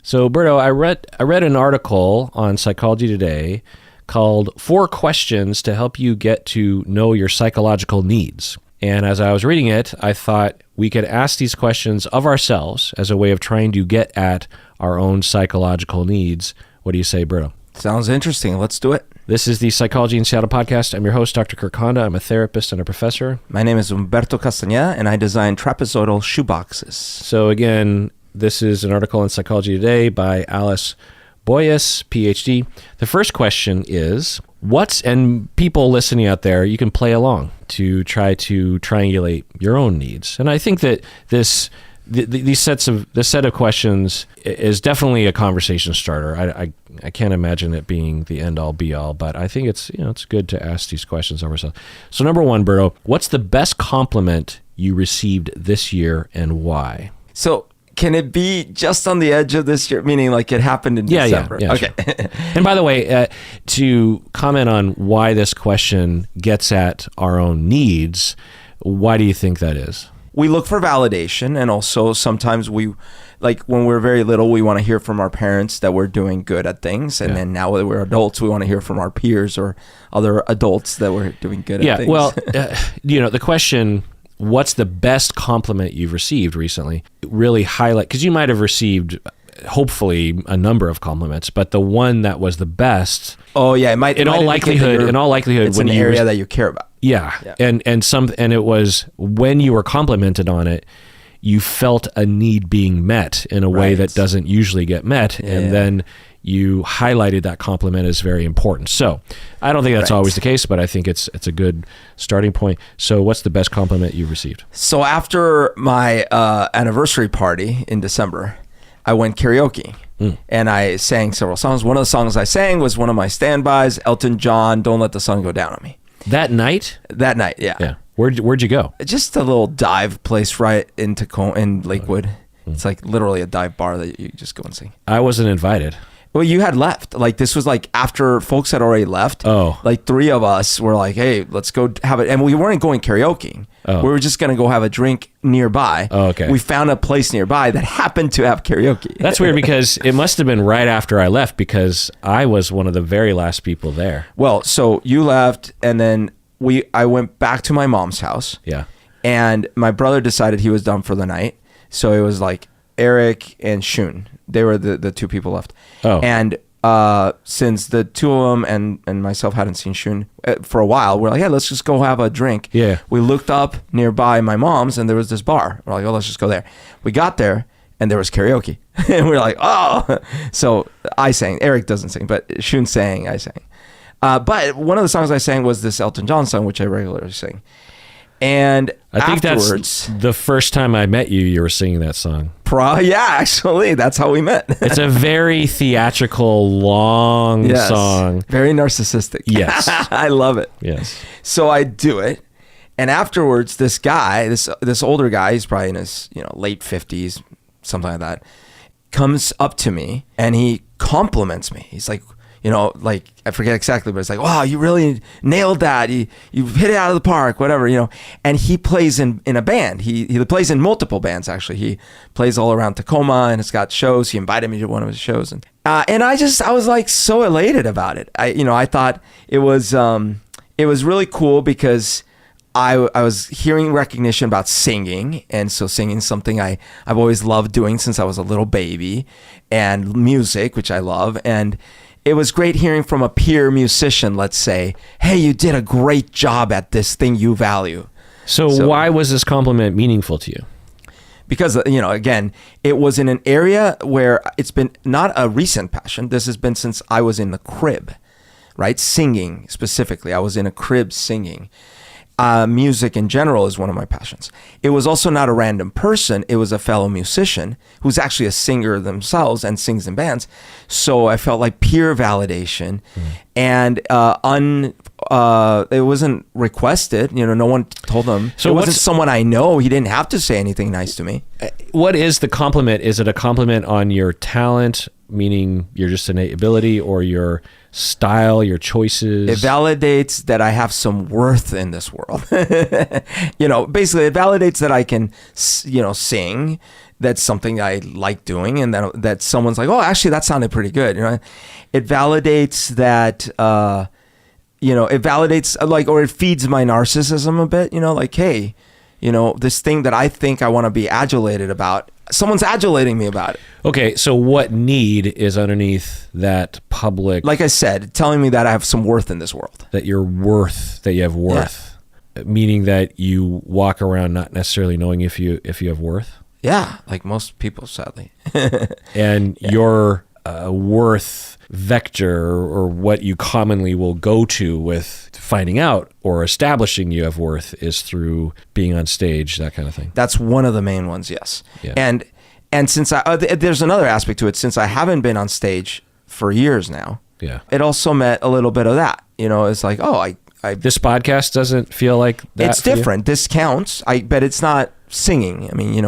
So, Berto, I read an article on Psychology Today called 4 Questions to Help You Get to Know Your Psychological Needs. And as I was reading it, I thought we could ask these questions of ourselves as a way of trying to get at our own psychological needs. What do you say, Berto? Sounds interesting. Let's do it. This is the Psychology in Seattle podcast. I'm your host, Dr. Kirk Honda. I'm a therapist and a professor. My name is Humberto Castañeda, and I design trapezoidal shoeboxes. So again, this is an article in Psychology Today by Alice Boyes, PhD. The first question is, and people listening out there, you can play along to try to triangulate your own needs. And I think that this set of questions is definitely a conversation starter. I can't imagine it being the end all be all, but I think it's good to ask these questions of ourselves. So number 1, Berto, what's the best compliment you received this year and why? So can it be just on the edge of this year, meaning like it happened in December? Yeah, okay. Sure. And by the way, to comment on why this question gets at our own needs, why do you think that is? We look for validation, and also sometimes when we're very little, we want to hear from our parents that we're doing good at things, and then now that we're adults, we want to hear from our peers or other adults that we're doing good at things. Yeah, well, the question, what's the best compliment you've received recently, really highlight, because you might have received hopefully a number of compliments, but the one that was the best. Oh yeah, it might. In all likelihood, it's an area that you care about. Yeah. And it was when you were complimented on it, you felt a need being met in a way that doesn't usually get met, and then you highlighted that compliment as very important. So I don't think that's always the case, but I think it's a good starting point. So what's the best compliment you received? So after my anniversary party in December, I went karaoke and I sang several songs. One of the songs I sang was one of my standbys, Elton John, Don't Let the Sun Go Down on Me. That night? That night, yeah. Yeah. Where'd you go? Just a little dive place right in Lakewood. It's like literally a dive bar that you just go and sing. I wasn't invited. Well, you had left. Like this was like after folks had already left. Oh. Like 3 of us were like, hey, let's go have it. And we weren't going karaoke. Oh. We were just going to go have a drink nearby. Oh, okay. We found a place nearby that happened to have karaoke. That's weird because it must have been right after I left because I was one of the very last people there. Well, so you left and then I went back to my mom's house. Yeah. And my brother decided he was done for the night. So it was like Eric and Shun. They were the 2 people left. Oh. And since the 2 of them and myself hadn't seen Shun for a while, we're like, hey, let's just go have a drink. Yeah. We looked up nearby my mom's and there was this bar. We're like, oh, let's just go there. We got there and there was karaoke. And we were like, oh. So I sang. Eric doesn't sing, but Shun sang, I sang. But one of the songs I sang was this Elton John song, which I regularly sing. And I think afterwards, that's the first time I met you, you were singing that song. Yeah, actually, that's how we met. It's a very theatrical, long song. Very narcissistic. Yes. I love it. Yes. So I do it. And afterwards, this guy, this older guy, he's probably in his late 50s, something like that, comes up to me and he compliments me. He's like, like I forget exactly, but it's like, wow, you really nailed that. You hit it out of the park, whatever, And he plays in a band. He plays in multiple bands, actually. He plays all around Tacoma and has got shows. He invited me to one of his shows. And I was like so elated about it. I thought it was really cool because I was hearing recognition about singing. And so singing is something I've always loved doing since I was a little baby, and music, which I love. And it was great hearing from a peer musician, let's say, hey, you did a great job at this thing you value. So why was this compliment meaningful to you? Because, again, it was in an area where it's been not a recent passion. This has been since I was in the crib, right? Singing specifically. I was in a crib singing. Music in general is one of my passions. It was also not a random person. It was a fellow musician who's actually a singer themselves and sings in bands. So I felt like peer validation, and it wasn't requested. No one told them. So it wasn't someone I know. He didn't have to say anything nice to me. What is the compliment? Is it a compliment on your talent, meaning your just innate ability, or your style, your choices? It validates that I have some worth in this world. Basically it validates that I can, sing, that's something I like doing, and that someone's like, oh, actually, that sounded pretty good. It validates that, it validates like, or it feeds my narcissism a bit, like, hey, this thing that I think I want to be adulated about, someone's adulating me about it. Okay, so what need is underneath that public? Like I said, telling me that I have some worth in this world. That you have worth, meaning that you walk around not necessarily knowing if you have worth. Yeah, like most people, sadly. And your worth vector, or what you commonly will go to with finding out or establishing you have worth, is through being on stage, that kind of thing. That's one of the main ones, yes. Yeah. And since there's another aspect to it, since I haven't been on stage for years now, it also meant a little bit of that. It's like, oh, this podcast doesn't feel like that. It's different. This counts. But it's not singing. I mean,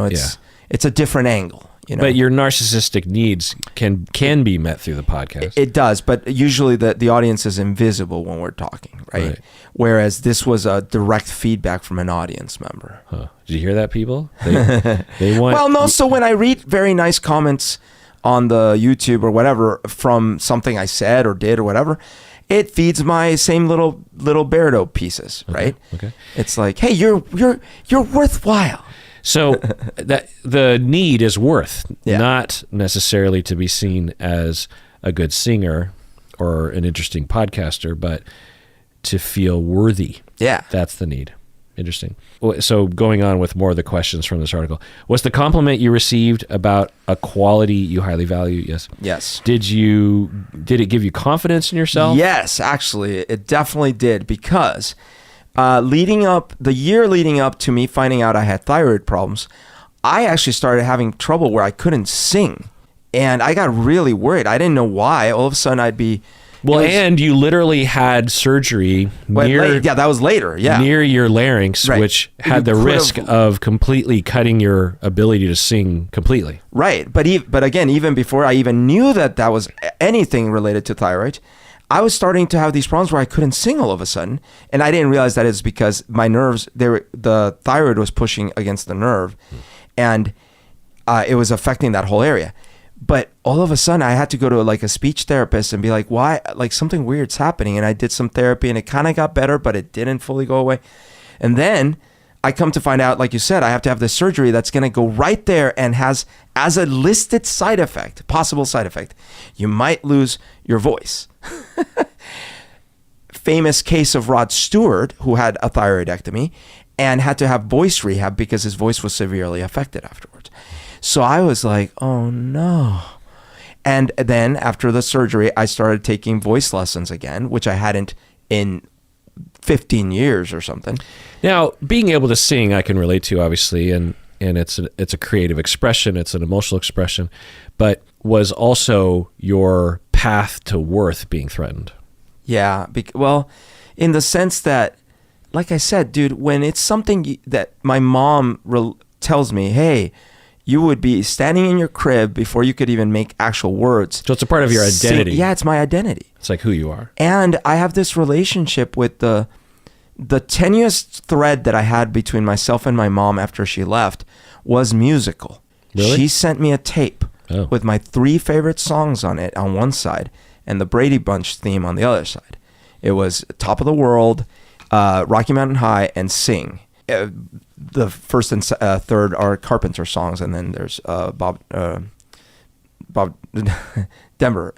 it's a different angle. But your narcissistic needs can be met through the podcast. It does, but usually the audience is invisible when we're talking, right? Whereas this was a direct feedback from an audience member. Huh. Did you hear that, people? They want. Well, no. So when I read very nice comments on the YouTube or whatever from something I said or did or whatever, it feeds my same little Berto pieces, right? Okay. It's like, hey, you're worthwhile. So that the need is worth, not necessarily to be seen as a good singer or an interesting podcaster, but to feel worthy. Yeah. That's the need. Interesting. So going on with more of the questions from this article, was the compliment you received about a quality you highly value? Yes. Yes. Did it give you confidence in yourself? Yes, actually, it definitely did, because the year leading up to me finding out I had thyroid problems, I actually started having trouble where I couldn't sing. And I got really worried. I didn't know why. All of a sudden I'd be... and you literally had surgery that was later. Yeah. Near your larynx, which had the risk of completely cutting your ability to sing completely. Right. But again, even before I even knew that was anything related to thyroid, I was starting to have these problems where I couldn't sing all of a sudden. And I didn't realize that it's because my nerves, the thyroid was pushing against the nerve, and it was affecting that whole area. But all of a sudden I had to go to like a speech therapist and be like, why? Like something weird's happening. And I did some therapy and it kind of got better, but it didn't fully go away. And then I come to find out, like you said, I have to have this surgery that's going to go right there and has as a listed side effect, possible side effect, you might lose your voice. Famous case of Rod Stewart, who had a thyroidectomy and had to have voice rehab because his voice was severely affected afterwards. So I was like, oh no. And then after the surgery, I started taking voice lessons again, which I hadn't in 15 years or something. Now, being able to sing, I can relate to, obviously, and it's a creative expression, it's an emotional expression, but was also your path to worth being threatened? Yeah, well, in the sense that, like I said, dude, when it's something that my mom tells me, hey, you would be standing in your crib before you could even make actual words. So it's a part of your identity. Yeah, it's my identity. It's like who you are. And I have this relationship with the tenuous thread that I had between myself and my mom after she left was musical. Really? She sent me a tape with my 3 favorite songs on it on one side and the Brady Bunch theme on the other side. It was Top of the World, Rocky Mountain High, and Sing. The first and third are Carpenter songs, and then there's Bob Denver.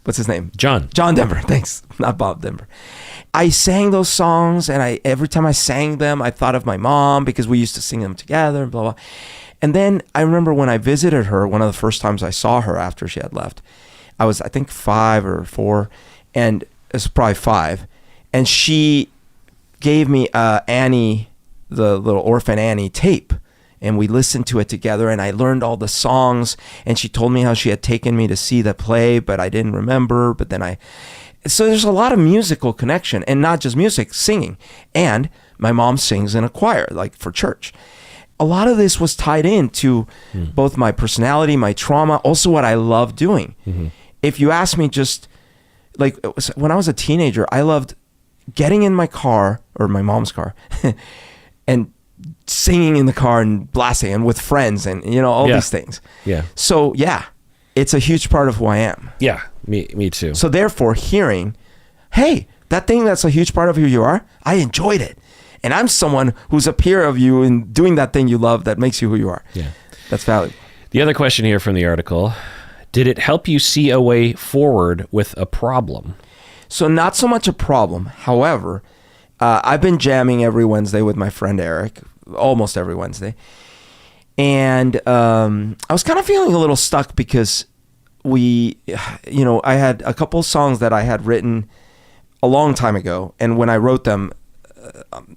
What's his name? John Denver. Thanks. Not Bob Denver. I sang those songs, and every time I sang them, I thought of my mom because we used to sing them together, and blah, blah. And then I remember when I visited her, one of the first times I saw her after she had left, I was, I think, 5 or 4, and it's probably 5. And she gave me Annie, the little Orphan Annie tape, and we listened to it together, and I learned all the songs, and she told me how she had taken me to see the play, but I didn't remember. But then so there's a lot of musical connection, and not just music, singing. And my mom sings in a choir, like for church. A lot of this was tied into both my personality, my trauma, also what I love doing. Mm-hmm. If you ask me, just like when I was a teenager, I loved getting in my car, or my mom's car, and singing in the car and blasting and with friends and, all these things. Yeah. So, yeah, it's a huge part of who I am. Yeah, me too. So therefore, hearing, hey, that thing that's a huge part of who you are, I enjoyed it. And I'm someone who's a peer of you in doing that thing you love that makes you who you are. Yeah. That's valuable. The other question here from the article, did it help you see a way forward with a problem? So not so much a problem. However, I've been jamming every Wednesday with my friend Eric, almost every Wednesday. And I was kind of feeling a little stuck because I had a couple of songs that I had written a long time ago. And when I wrote them,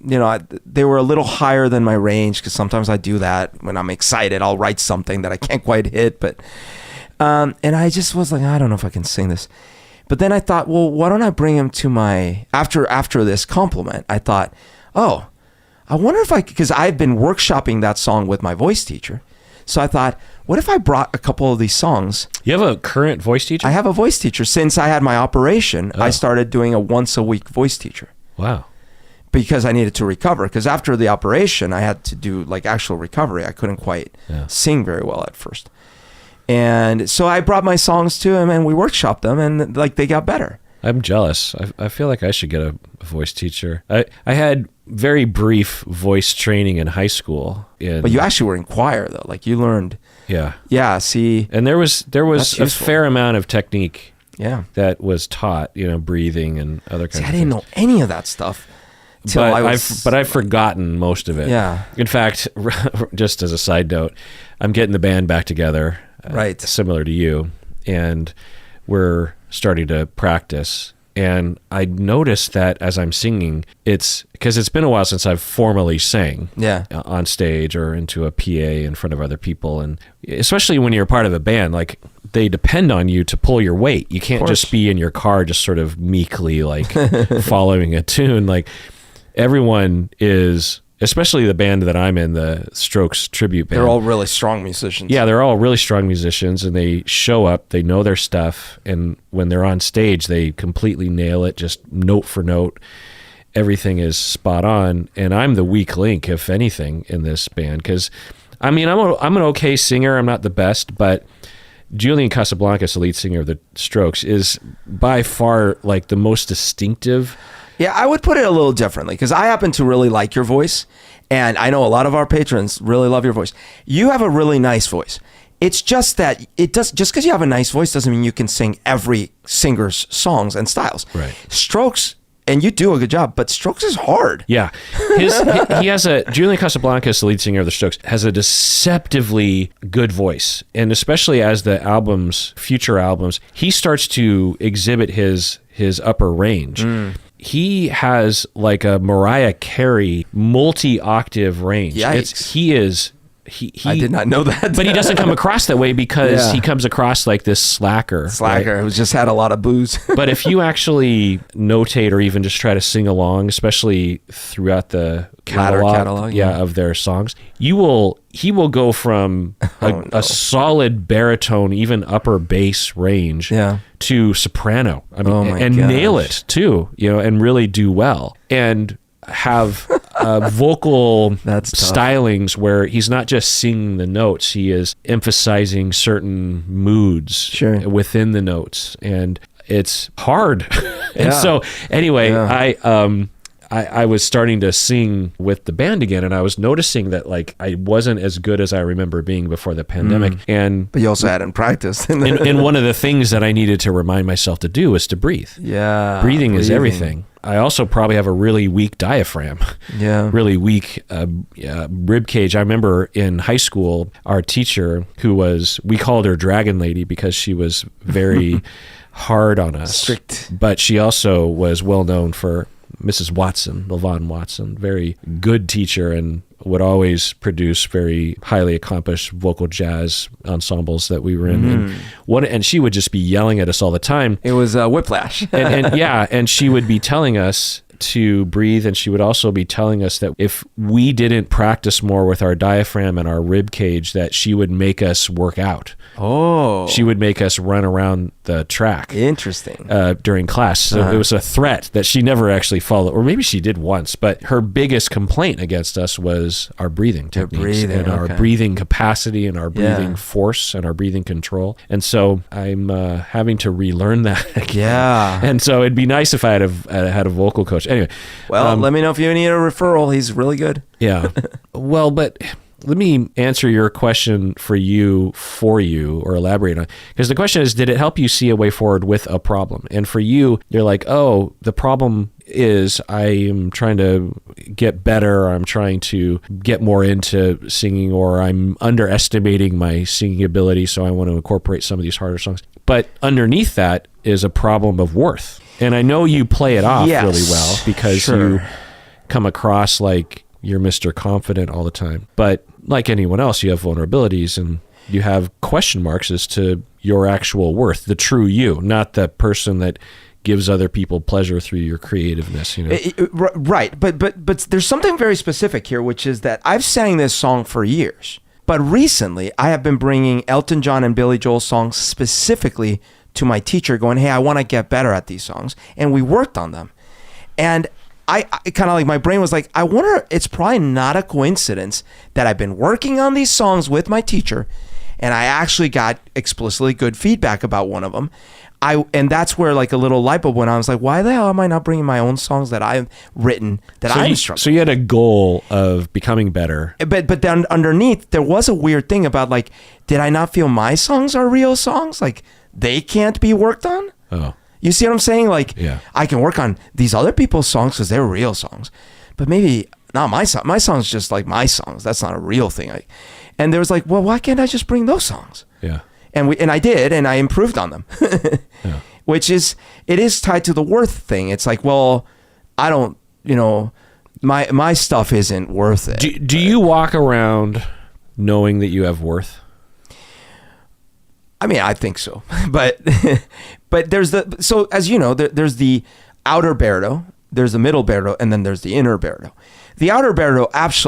they were a little higher than my range, because sometimes I do that when I'm excited. I'll write something that I can't quite hit, but and I just was like, I don't know if I can sing this. But then I thought, well, why don't I bring him to my after this compliment? I thought, oh, I wonder if because I've been workshopping that song with my voice teacher. So I thought, what if I brought a couple of these songs? You have a current voice teacher? I have a voice teacher. Since I had my operation, I started doing a once a week voice teacher. Wow. Because I needed to recover. Because after the operation, I had to do like actual recovery. I couldn't quite sing very well at first. And so I brought my songs to him and we workshopped them, and like they got better. I'm jealous. I feel like I should get a voice teacher. I had very brief voice training in high school. But you actually were in choir though. Like you learned. Yeah. Yeah. See. And there was a fair amount of technique. Yeah. That was taught. Breathing and other kinds of things. I didn't know any of that stuff. But I've forgotten most of it. Yeah. In fact, just as a side note, I'm getting the band back together. Right. Similar to you, and we're starting to practice. And I noticed that as I'm singing, it's because it's been a while since I've formally sang on stage or into a PA in front of other people. And especially when you're part of a band, like they depend on you to pull your weight. You can't just be in your car, just sort of meekly, like following a tune. Like everyone is, especially the band that I'm in, the Strokes tribute band. They're all really strong musicians. Yeah, they're all really strong musicians, and they show up, they know their stuff, and when they're on stage, they completely nail it, just note for note. Everything is spot on, and I'm the weak link, if anything, in this band, because, I'm an okay singer, I'm not the best, but Julian Casablancas, the lead singer of the Strokes, is by far like the most distinctive. Yeah, I would put it a little differently, because I happen to really like your voice, and I know a lot of our patrons really love your voice. You have a really nice voice. It's just that just because you have a nice voice doesn't mean you can sing every singer's songs and styles. Right. Strokes, and you do a good job, but Strokes is hard. Yeah. Julian Casablancas, the lead singer of the Strokes, has a deceptively good voice. And especially as the future albums, he starts to exhibit his upper range. He has like a Mariah Carey multi-octave range. Yikes. I did not know that. But he doesn't come across that way because he comes across like this slacker. Right? Who's just had a lot of booze. But if you actually notate or even just try to sing along, especially throughout the catalog of their songs, he will go from a solid baritone, even upper bass range to soprano. Nail it too, and really do well. And have vocal stylings where he's not just singing the notes, he is emphasizing certain moods within the notes, and it's hard. And so anyway, I was starting to sing with the band again, and I was noticing that like I wasn't as good as I remember being before the pandemic. But you also hadn't practiced. And one of the things that I needed to remind myself to do was to breathe. Yeah. Breathing is everything. I also probably have a really weak diaphragm. Yeah. Really weak rib cage. I remember in high school, our teacher, we called her Dragon Lady because she was very hard on us. Strict. But she also was well known for Mrs. Watson, Levon Watson, very good teacher, and would always produce very highly accomplished vocal jazz ensembles that we were in. And she would just be yelling at us all the time. It was whiplash. and she would be telling us, to breathe, and she would also be telling us that if we didn't practice more with our diaphragm and our rib cage, that she would make us work out. Oh. She would make us run around the track. Interesting. During class. So it was a threat that she never actually followed, or maybe she did once, but her biggest complaint against us was our breathing techniques and our breathing capacity and our breathing force and our breathing control. And so I'm having to relearn that again. Yeah. And so it'd be nice if I had a vocal coach. Anyway. Well, let me know if you need a referral. He's really good. Yeah. Well, but let me answer your question for you, or elaborate on it. Because the question is, did it help you see a way forward with a problem? And for you, you're like, oh, the problem is I am trying to get better, or I'm trying to get more into singing, or I'm underestimating my singing ability, so I want to incorporate some of these harder songs. But underneath that is a problem of worth. And I know you play it off really well because you come across like you're Mr. Confident all the time. But like anyone else, you have vulnerabilities and you have question marks as to your actual worth, the true you, not the person that gives other people pleasure through your creativeness, you know? Right. But there's something very specific here, which is that I've sang this song for years. But recently, I have been bringing Elton John and Billy Joel songs specifically to my teacher, going, hey, I want to get better at these songs. And we worked on them. And I kind of like, my brain was like, I wonder, it's probably not a coincidence that I've been working on these songs with my teacher, and I actually got explicitly good feedback about one of them. And that's where like a little light bulb went on. I was like, why the hell am I not bringing my own songs that I've written I'm struggling? So you had a goal of becoming better. But then underneath, there was a weird thing about like, did I not feel my songs are real songs? Like they can't be worked on? Oh. You see what I'm saying? Like, I can work on these other people's songs because they're real songs, but maybe not my song. My song's just like my songs. That's not a real thing. And there was like, well, why can't I just bring those songs? Yeah. And I did, and I improved on them, which is, it is tied to the worth thing. It's like, well, I don't, my stuff isn't worth it. Do you walk around knowing that you have worth? I mean, I think so, but there's so as you know, there's the outer baritone, there's the middle baritone, and then there's the inner baritone. The outer baritone,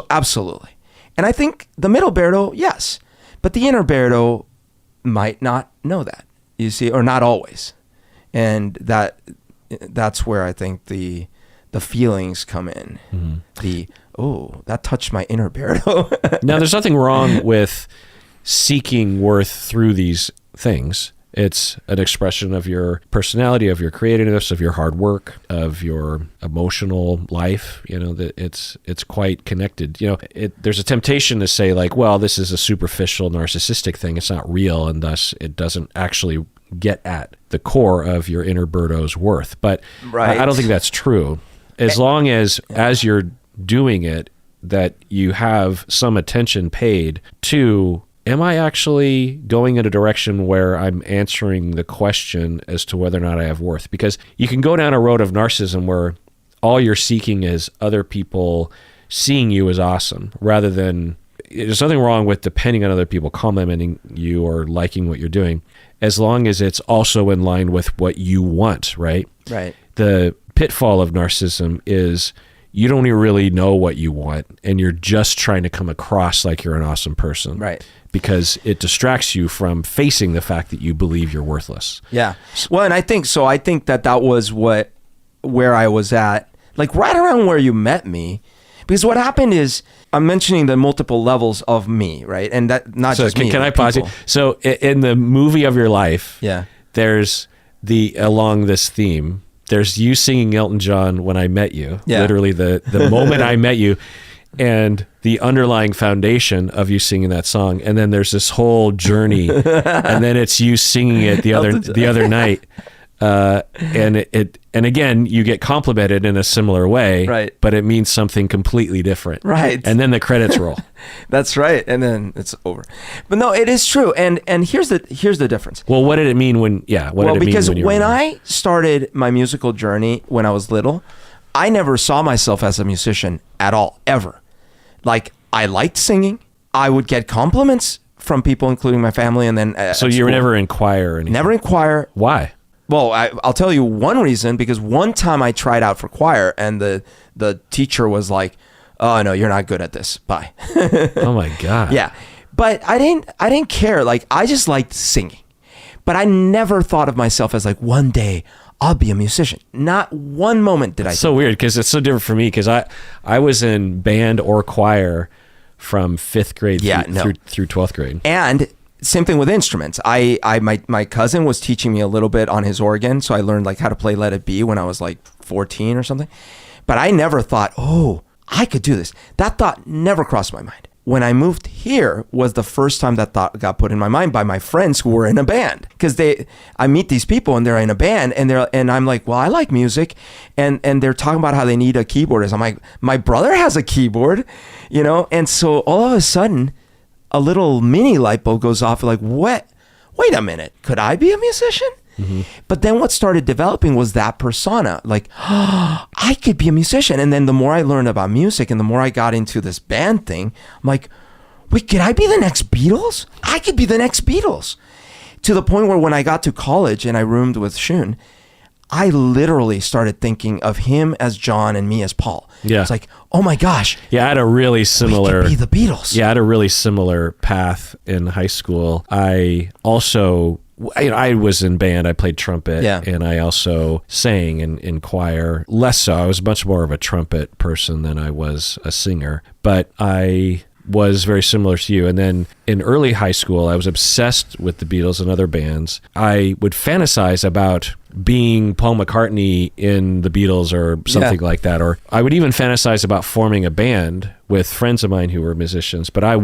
absolutely, and I think the middle baritone, yes, but the inner baritone might not know that, you see, or not always, and that's where I think the feelings come in. Mm-hmm. That touched my inner baritone. Now, there's nothing wrong with seeking worth through these things. It's an expression of your personality, of your creativeness, of your hard work, of your emotional life. That it's quite connected. There's a temptation to say like, well, this is a superficial narcissistic thing. It's not real, and thus it doesn't actually get at the core of your inner Berto's worth. But I don't think that's true. As long as you're doing it, that you have some attention paid to, am I actually going in a direction where I'm answering the question as to whether or not I have worth? Because you can go down a road of narcissism where all you're seeking is other people seeing you as awesome, rather than, there's nothing wrong with depending on other people complimenting you or liking what you're doing, as long as it's also in line with what you want, right? Right. The pitfall of narcissism is you don't even really know what you want, and you're just trying to come across like you're an awesome person. Right. Because it distracts you from facing the fact that you believe you're worthless. Yeah. Well, and I think that was where I was at, like right around where you met me. Because what happened is, I'm mentioning the multiple levels of me, right? And that not just me. Can I pause you? So in the movie of your life, there's along this theme, there's you singing Elton John when I met you, literally the moment I met you, and the underlying foundation of you singing that song. And then there's this whole journey, and then it's you singing it the other night. And again, you get complimented in a similar way, right? But it means something completely different, right? And then the credits roll. That's right, and then it's over. But no, it is true. And here's the difference. Well, what did it mean when? Yeah, what did it mean because when I started my musical journey when I was little, I never saw myself as a musician at all, ever. Like, I liked singing. I would get compliments from people, including my family, and then so you were never in choir or anything? Never in choir. Why? Well, I'll tell you one reason, because one time I tried out for choir and the teacher was like, "Oh no, you're not good at this. Bye." Oh my God. Yeah. But I didn't care. Like, I just liked singing. But I never thought of myself as like, one day I'll be a musician. Not one moment did I. It's so weird because it's so different for me, because I was in band or choir from 5th grade through 12th grade. And same thing with instruments. My cousin was teaching me a little bit on his organ, so I learned like how to play Let It Be when I was like 14 or something. But I never thought, oh, I could do this. That thought never crossed my mind. When I moved here was the first time that thought got put in my mind by my friends who were in a band. Because I meet these people and they're in a band and I'm like, well, I like music. And they're talking about how they need a keyboardist. I'm like, my brother has a keyboard, you know? And so all of a sudden, a little mini light bulb goes off, like, what? Wait a minute. Could I be a musician? Mm-hmm. But then what started developing was that persona, like, oh, I could be a musician. And then the more I learned about music and the more I got into this band thing, I'm like, wait, could I be the next Beatles? I could be the next Beatles. To the point where when I got to college and I roomed with Shun, I literally started thinking of him as John and me as Paul. Yeah. It's like, oh my gosh. Yeah, I had a really similar... We could be the Beatles. Yeah, I had a really similar path in high school. I also... I was in band, I played trumpet, and I also sang in choir. Less so, I was much more of a trumpet person than I was a singer. But I was very similar to you. And then in early high school, I was obsessed with the Beatles and other bands. I would fantasize about being Paul McCartney in the Beatles or something like that. Or I would even fantasize about forming a band with friends of mine who were musicians, but I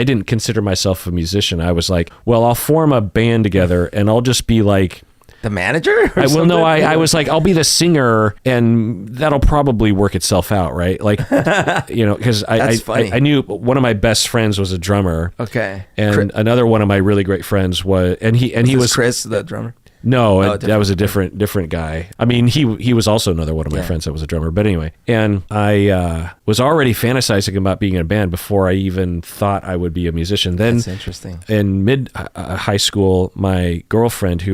didn't consider myself a musician. I was like, well, I'll form a band together and I'll just be like, the manager? I was like, I'll be the singer and that'll probably work itself out, right? Like, you know, because I knew one of my best friends was a drummer. Okay. And another one of my really great friends was, he was Chris, the drummer? No, that was a different guy. I mean, he was also another one of my friends that was a drummer. But anyway, and I was already fantasizing about being in a band before I even thought I would be a musician. Then, that's interesting. In mid high school, my girlfriend, she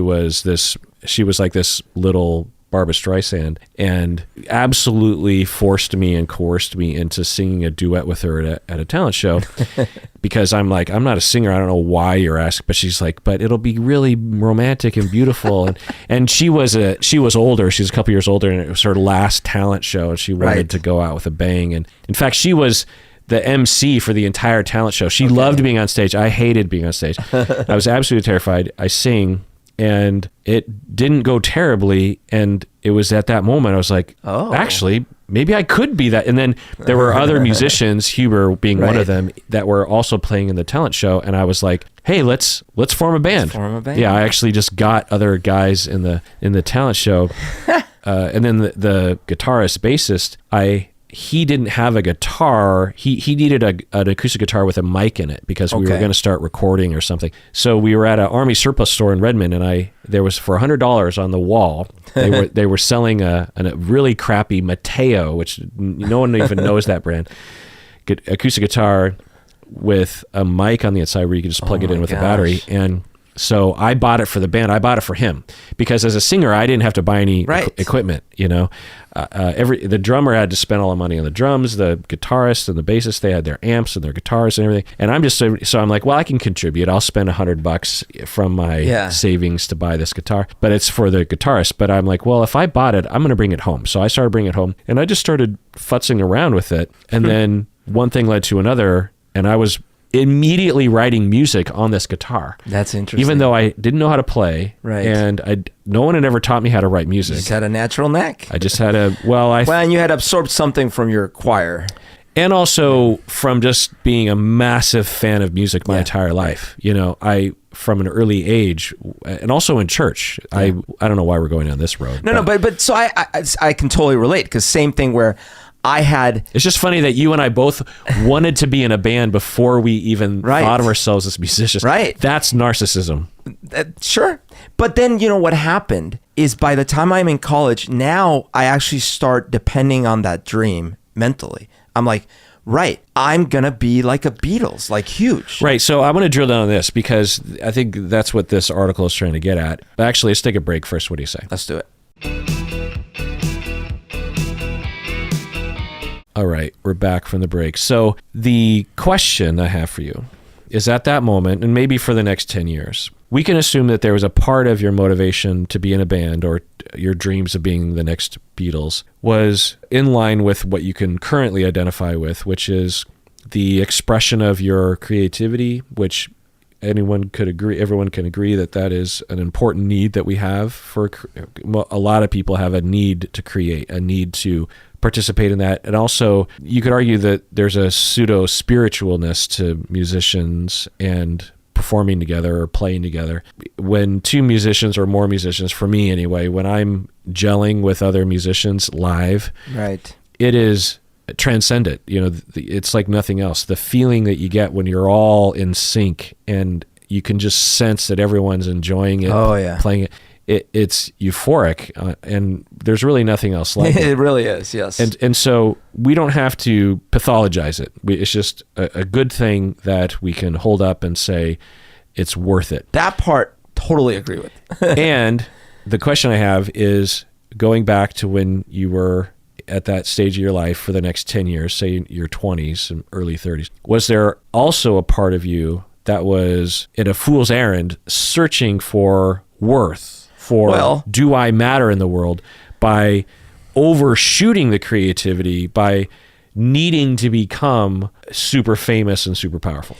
was like this little Barbra Streisand, and absolutely forced me and coerced me into singing a duet with her at a talent show. Because I'm like, I'm not a singer. I don't know why you're asking, but she's like, but it'll be really romantic and beautiful. And she was older. She was a couple years older, and it was her last talent show, and she wanted to go out with a bang. And in fact, she was the MC for the entire talent show. She loved being on stage. I hated being on stage. I was absolutely terrified. I sing, and it didn't go terribly. And it was at that moment I was like, oh, actually, maybe I could be that. And then there were other musicians, Huber being one of them, that were also playing in the talent show. And I was like, hey, let's form a band. Yeah, I actually just got other guys in the talent show. And then the guitarist, bassist, he didn't have a guitar. He needed an acoustic guitar with a mic in it because we were going to start recording or something. So we were at an Army surplus store in Redmond, and there was for $100 on the wall. They were selling a really crappy Mateo, which no one even knows that brand, acoustic guitar with a mic on the inside where you could just plug it in with a battery. And so I bought it for the band. I bought it for him because as a singer, I didn't have to buy any equipment. You know, the drummer had to spend all the money on the drums. The guitarist and the bassist, they had their amps and their guitars and everything. And I'm like, well, I can contribute. I'll spend $100 from my savings to buy this guitar, but it's for the guitarist. But I'm like, well, if I bought it, I'm going to bring it home. So I started bringing it home, and I just started futzing around with it. And then one thing led to another, and I was immediately writing music on this guitar. That's interesting. Even though I didn't know how to play, and no one had ever taught me how to write music. You just had a natural knack. I just had and you had absorbed something from your choir. And also from just being a massive fan of music my entire life. You know, from an early age, and also in church. I don't know why we're going down this road. But so I can totally relate, because same thing where it's just funny that you and I both wanted to be in a band before we even thought of ourselves as musicians. Right. That's narcissism. Sure. But then, you know, what happened is by the time I'm in college, now I actually start depending on that dream mentally. I'm like, right, I'm going to be like a Beatles, like huge. Right. So I want to drill down on this because I think that's what this article is trying to get at. But actually, let's take a break first. What do you say? Let's do it. All right. We're back from the break. So the question I have for you is, at that moment, and maybe for the next 10 years, we can assume that there was a part of your motivation to be in a band or your dreams of being the next Beatles was in line with what you can currently identify with, which is the expression of your creativity, which everyone can agree that that is an important need that we have. For a lot of people have a need to create, a need to participate in that. And also, you could argue that there's a pseudo-spiritualness to musicians and performing together or playing together. When two musicians or more musicians, for me anyway, when I'm gelling with other musicians live, right, it is transcendent. It's like nothing else. The feeling that you get when you're all in sync and you can just sense that everyone's enjoying it, playing it. It's euphoric, and there's really nothing else like it. It really is, yes. And so we don't have to pathologize it. It's just a good thing that we can hold up and say it's worth it. That part, totally agree with. And the question I have is, going back to when you were at that stage of your life for the next 10 years, say your 20s and early 30s, was there also a part of you that was in a fool's errand searching for worth? Do I matter in the world, by overshooting the creativity, by needing to become super famous and super powerful?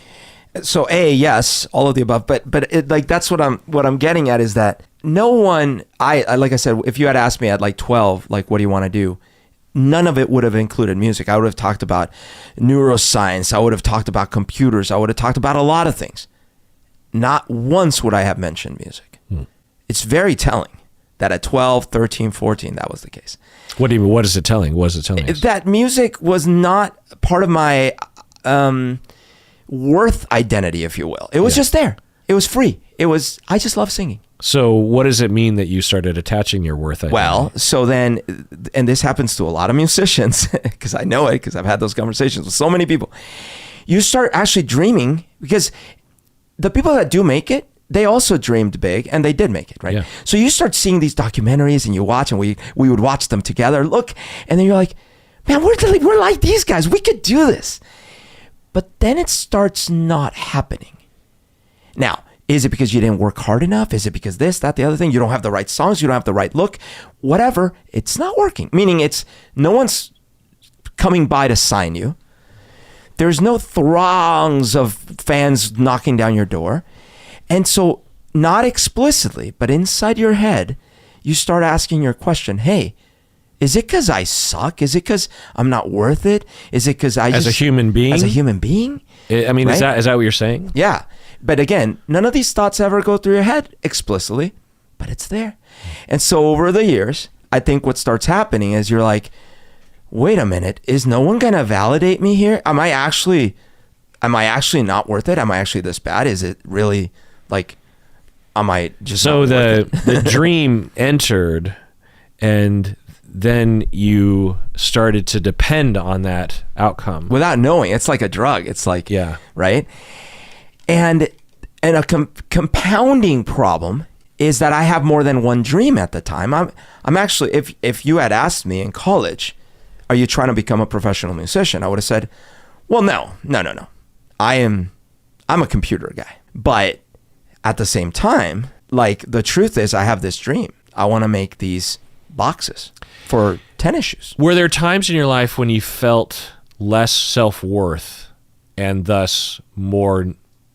So yes, all of the above, but that's what I'm getting at, is that no one, I like I said, if you had asked me at like 12, like, what do you want to do? None of it would have included music. I would have talked about neuroscience. I would have talked about computers. I would have talked about a lot of things. Not once would I have mentioned music. It's very telling that at 12, 13, 14, that was the case. What is it telling? What is it telling us? That music was not part of my worth identity, if you will. It was just there. It was free. I just love singing. So what does it mean that you started attaching your worth identity? Well, so then, and this happens to a lot of musicians, because I know it, because I've had those conversations with so many people. You start actually dreaming, because the people that do make it, they also dreamed big, and they did make it, right? Yeah. So you start seeing these documentaries, and you watch, and we would watch them together. Look, and then you're like, man, we're like these guys. We could do this. But then it starts not happening. Now, is it because you didn't work hard enough? Is it because this, that, the other thing? You don't have the right songs. You don't have the right look. Whatever. It's not working. Meaning no one's coming by to sign you. There's no throngs of fans knocking down your door. And so, not explicitly, but inside your head, you start asking your question, hey, is it because I suck? Is it because I'm not worth it? Is it because As a human being? As a human being? I mean, right? is that what you're saying? Yeah. But again, none of these thoughts ever go through your head explicitly, but it's there. And so over the years, I think what starts happening is you're like, wait a minute, is no one going to validate me here? Am I actually not worth it? Am I actually this bad? Is it really... like, am I just... So the dream entered, and then you started to depend on that outcome without knowing. It's like a drug. It's like, yeah, right. And a compounding problem is that I have more than one dream at the time. I'm actually, if you had asked me in college, are you trying to become a professional musician? I would have said, well, no. I'm a computer guy, but at the same time, like, the truth is, I have this dream. I want to make these boxes for tennis shoes. Were there times in your life when you felt less self-worth and thus more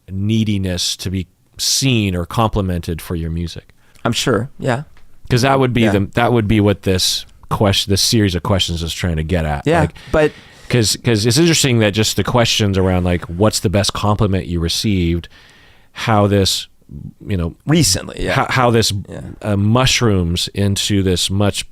neediness to be seen or complimented for your music? I'm sure, yeah. Because that would be what this series of questions is trying to get at. Yeah, but because it's interesting that just the questions around, like, what's the best compliment you received, how this, recently, how this mushrooms into this much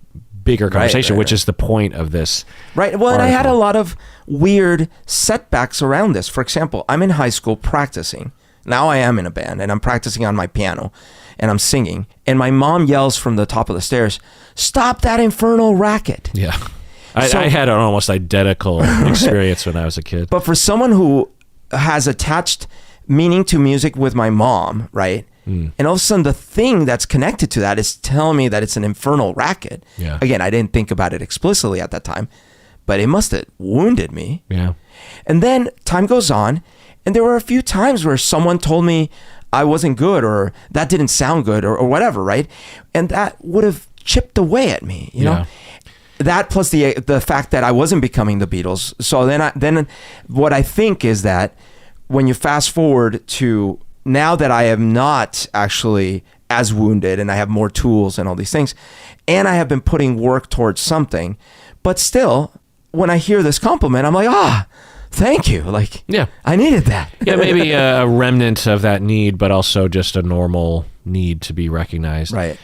bigger conversation, which is the point of this. Right. Well, and I had a lot of weird setbacks around this. For example, I'm in high school practicing. Now I am in a band, and I'm practicing on my piano, and I'm singing. And my mom yells from the top of the stairs, "Stop that infernal racket." Yeah. I had an almost identical experience when I was a kid. But for someone who has attached meaning to music with my mom, right? And all of a sudden the thing that's connected to that is telling me that it's an infernal racket. Yeah. Again, I didn't think about it explicitly at that time, but it must have wounded me. Yeah. And then time goes on, and there were a few times where someone told me I wasn't good, or that didn't sound good, or whatever, right? And that would have chipped away at me, you know? That plus the fact that I wasn't becoming the Beatles. So then what I think is that when you fast forward to now that I am not actually as wounded and I have more tools and all these things, and I have been putting work towards something, but still, when I hear this compliment, I'm like, thank you. Like, yeah, I needed that. Yeah, maybe a remnant of that need, but also just a normal need to be recognized. Right.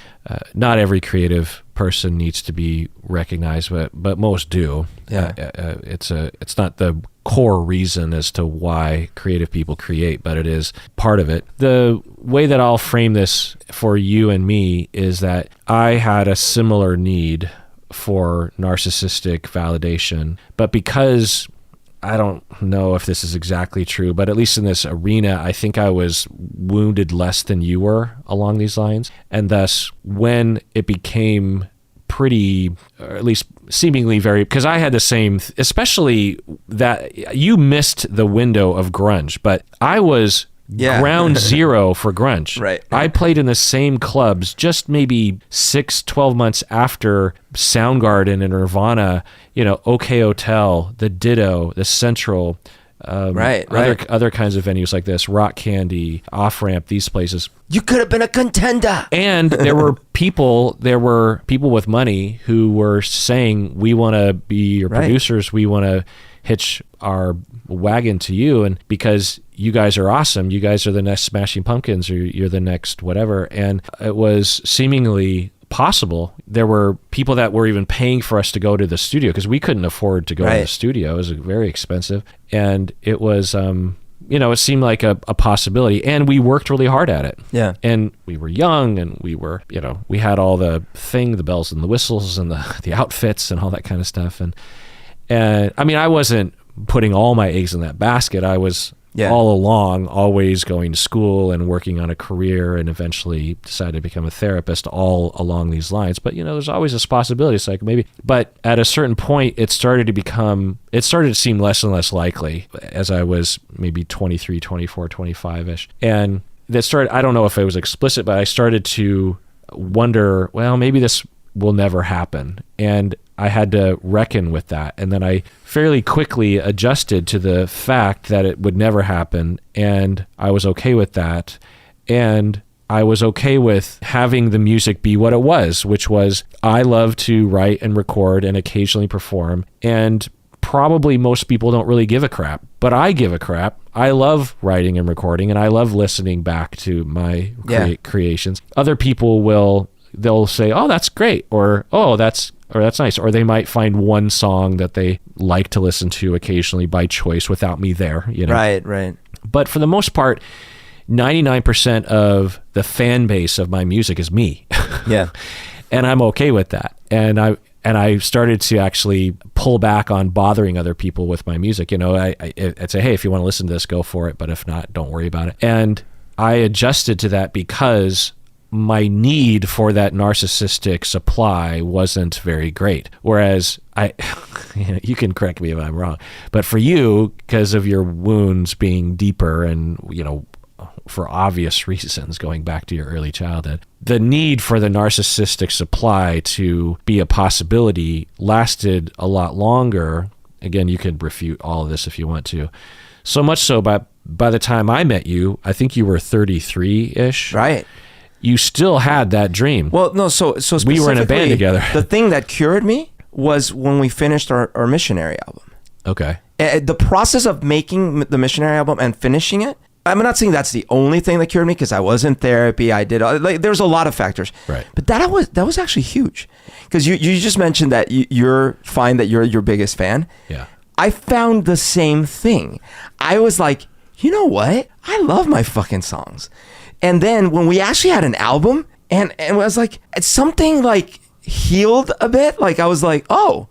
Not every creative person needs to be recognized, but most do. Yeah. It's not the core reason as to why creative people create, but it is part of it. The way that I'll frame this for you and me is that I had a similar need for narcissistic validation, but because I don't know if this is exactly true, but at least in this arena, I think I was wounded less than you were along these lines. And thus, when it became pretty, or at least seemingly very, because I had the same, especially that you missed the window of grunge, but I was ground zero for grunge. Right. I played in the same clubs just maybe 12 months after Soundgarden and Nirvana, OK Hotel, the Ditto, the Central, other kinds of venues like this, Rock Candy, Off Ramp, these places. You could have been a contender. And there were people with money who were saying, we want to be your producers, we want to hitch our wagon to you, and because you guys are awesome, you guys are the next Smashing Pumpkins, or you're the next whatever. And it was seemingly possible. There were people that were even paying for us to go to the studio because we couldn't afford to go to the studio. It was very expensive, and it was it seemed like a possibility, and we worked really hard at it. Yeah. And we were young, and we were, we had all the bells and the whistles and the outfits and all that kind of stuff. And I mean, I wasn't putting all my eggs in that basket. I was all along always going to school and working on a career, and eventually decided to become a therapist all along these lines. But, there's always this possibility. It's like maybe, but at a certain point, it started to seem less and less likely as I was maybe 23, 24, 25-ish. And that started, I don't know if it was explicit, but I started to wonder, well, maybe this will never happen. And I had to reckon with that. And then I fairly quickly adjusted to the fact that it would never happen. And I was okay with that. And I was okay with having the music be what it was, which was I love to write and record and occasionally perform. And probably most people don't really give a crap, but I give a crap. I love writing and recording, and I love listening back to my creations. Other people they'll say, oh, that's great, or that's nice, or they might find one song that they like to listen to occasionally by choice without me there, Right. But for the most part, 99% of the fan base of my music is me. Yeah. And I'm okay with that. And I started to actually pull back on bothering other people with my music. I'd say, hey, if you want to listen to this, go for it. But if not, don't worry about it. And I adjusted to that because my need for that narcissistic supply wasn't very great. Whereas you can correct me if I'm wrong, but for you, because of your wounds being deeper and, for obvious reasons, going back to your early childhood, the need for the narcissistic supply to be a possibility lasted a lot longer. Again, you can refute all of this if you want to. So much so, by the time I met you, I think you were 33-ish. Right. You still had that dream. Well, no, so we were in a band together. The thing that cured me was when we finished our missionary album. Okay. The process of making the missionary album and finishing it, I'm not saying that's the only thing that cured me, because I was in therapy. I did, there's a lot of factors. Right. But that was actually huge, because you just mentioned that you're fine, that you're your biggest fan. Yeah. I found the same thing. I was like, you know what? I love my fucking songs. And then when we actually had an album, and I was like, it's something like healed a bit. Like I was like, oh,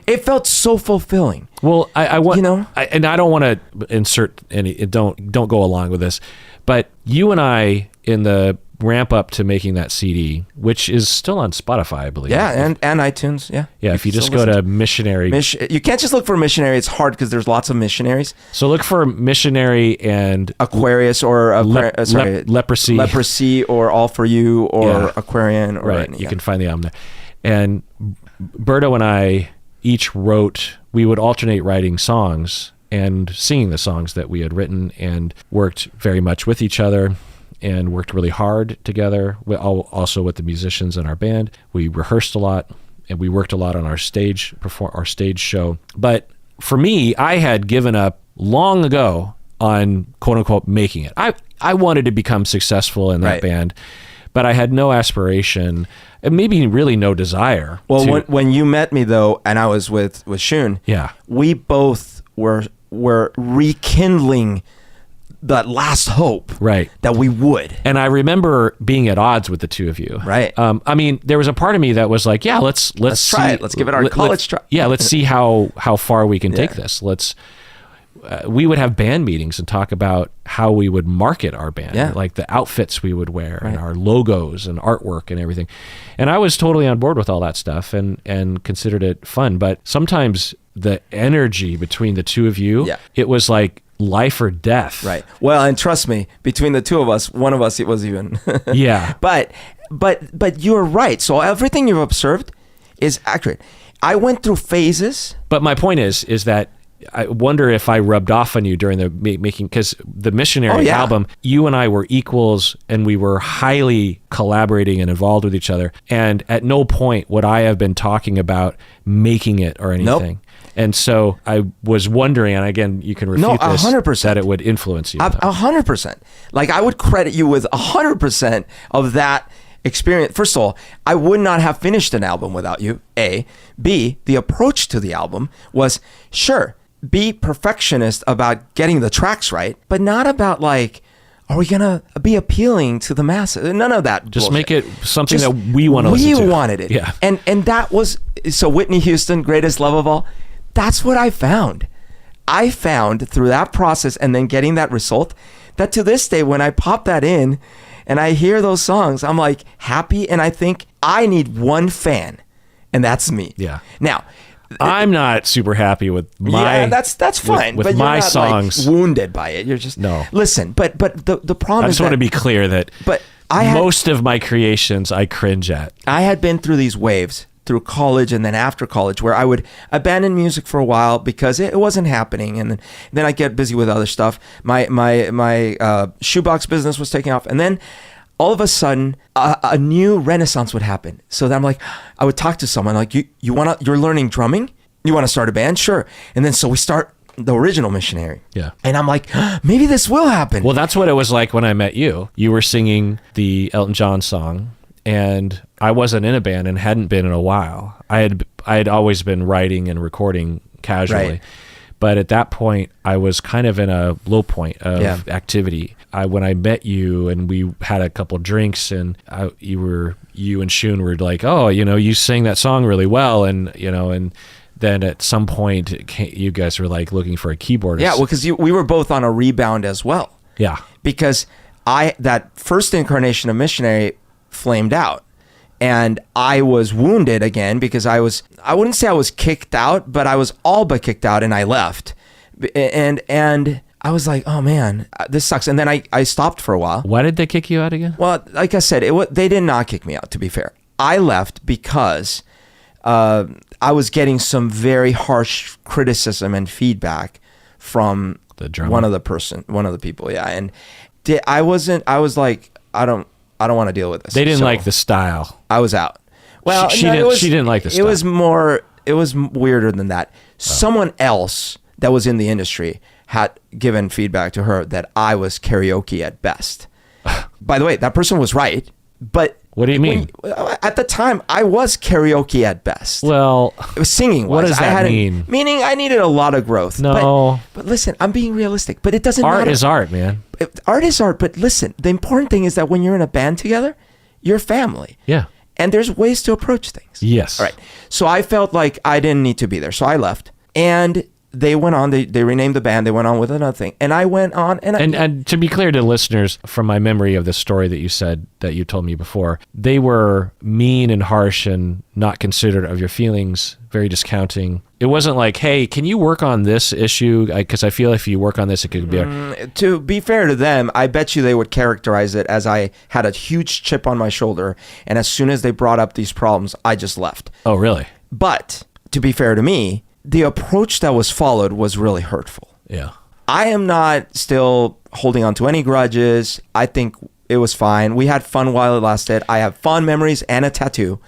It felt so fulfilling. Well, I want, You know? and I don't want to insert any, don't go along with this, but you and I, in the ramp up to making that CD, which is still on Spotify, I believe. Yeah, and iTunes. Yeah. Yeah, if you just go to Missionary. You can't just look for Missionary. It's hard because there's lots of missionaries. So look for Missionary and Aquarius or Leprosy or All For You or Aquarian. Or right, you can find the album there. And Berto and I each wrote, we would alternate writing songs and singing the songs that we had written, and worked very much with each other and worked really hard together, also with the musicians in our band. We rehearsed a lot and we worked a lot on our stage show. But for me, I had given up long ago on quote unquote making it. I wanted to become successful in that band, but I had no aspiration and maybe really no desire. Well, when you met me though, and I was with Shun, we both were rekindling that last hope that we would. And I remember being at odds with the two of you. Right. I mean, there was a part of me that was like, yeah, let's try it. Let's give it our college try. Yeah, let's see how far we can take this. We would have band meetings and talk about how we would market our band, like the outfits we would wear and our logos and artwork and everything. And I was totally on board with all that stuff and considered it fun. But sometimes the energy between the two of you, it was like life or death. Right. Well, and trust me, between the two of us, one of us, it was even. But you're right. So everything you've observed is accurate. I went through phases. But my point is that I wonder if I rubbed off on you during the making, because the Missionary album, you and I were equals and we were highly collaborating and involved with each other. And at no point would I have been talking about making it or anything. Nope. And so I was wondering, and again, you can refute this, 100%. that it would influence you. 100%. Like I would credit you with 100% of that experience. First of all, I would not have finished an album without you, A. B, the approach to the album was, sure, be perfectionist about getting the tracks right, but not about like, are we going to be appealing to the masses? None of that Just bullshit. make it something that we want to listen to. We wanted it. Yeah. And that was, so Whitney Houston, greatest love of all, that's what I found. I found through that process and then getting that result that to this day, when I pop that in and I hear those songs, I'm like happy. And I think I need one fan, and that's me. Yeah. Now, I'm not super happy with my. Yeah, that's fine. With but my you're not songs, like wounded by it. You're just no. Listen, but the problem. I is just want to be clear that. But most of my creations I cringe at. I had been through these waves through college and then after college where I would abandon music for a while because it wasn't happening, and then I get busy with other stuff. My shoebox business was taking off, and then all of a sudden a new renaissance would happen. So then I'm like, I would talk to someone like, you're learning drumming? You want to start a band? Sure. And then so we start the original Missionary. Yeah. And I'm like, maybe this will happen. Well, that's what it was like when I met you. You were singing the Elton John song, and I wasn't in a band and hadn't been in a while. I had always been writing and recording casually. Right. But at that point, I was kind of in a low point of activity. When I met you and we had a couple drinks, and you and Shun were like, oh, you sang that song really well, and then at some point you guys were like looking for a keyboardist. Yeah, well, because we were both on a rebound as well. Yeah, because that first incarnation of Missionary flamed out. And I was wounded again because I wouldn't say I was kicked out, but I was all but kicked out, and I left. And I was like, oh man, this sucks. And then I stopped for a while. Why did they kick you out again? Well, like I said, they did not kick me out, to be fair. I left because I was getting some very harsh criticism and feedback from one of the people. Yeah. And I was like, I don't want to deal with this. They didn't like the style. I was out. Well, she didn't like the style. It was weirder than that. Someone else that was in the industry had given feedback to her that I was karaoke at best. By the way, that person was right, but what do you mean? At the time, I was karaoke at best. Well, it was singing. What does that mean? Meaning I needed a lot of growth. No. But listen, I'm being realistic. But it doesn't matter. Art is art, man. Art is art. But listen, the important thing is that when you're in a band together, you're family. Yeah. And there's ways to approach things. Yes. All right. So I felt like I didn't need to be there. So I left. And they went on, they renamed the band. They went on with another thing. And I went on. And to be clear to listeners, from my memory of the story that you said, that you told me before, they were mean and harsh and not considerate of your feelings, very discounting. It wasn't like, hey, can you work on this issue? Because I feel if you work on this, it could be... To be fair to them, I bet you they would characterize it as I had a huge chip on my shoulder. And as soon as they brought up these problems, I just left. Oh, really? But to be fair to me, the approach that was followed was really hurtful. Yeah. I am not still holding on to any grudges. I think it was fine. We had fun while it lasted. I have fond memories and a tattoo.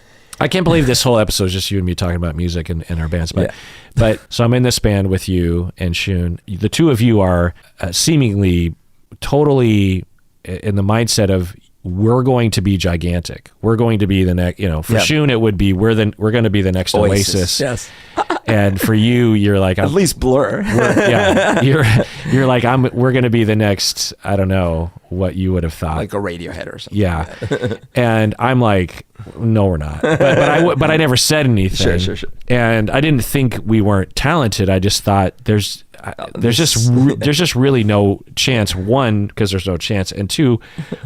I can't believe this whole episode is just you and me talking about music and our bands. But so I'm in this band with you and Shun. The two of you are seemingly totally in the mindset of, we're going to be gigantic. We're going to be the next, for Shun, it would be, we're going to be the next Oasis. Yes. And for you, you're like, at least Blur. You're like, we're going to be the next, I don't know what you would have thought. Like a Radiohead or something. Yeah. And I'm like, no, we're not. But I never said anything. Sure. And I didn't think we weren't talented. I just thought there's just really no chance. One, because there's no chance, and two,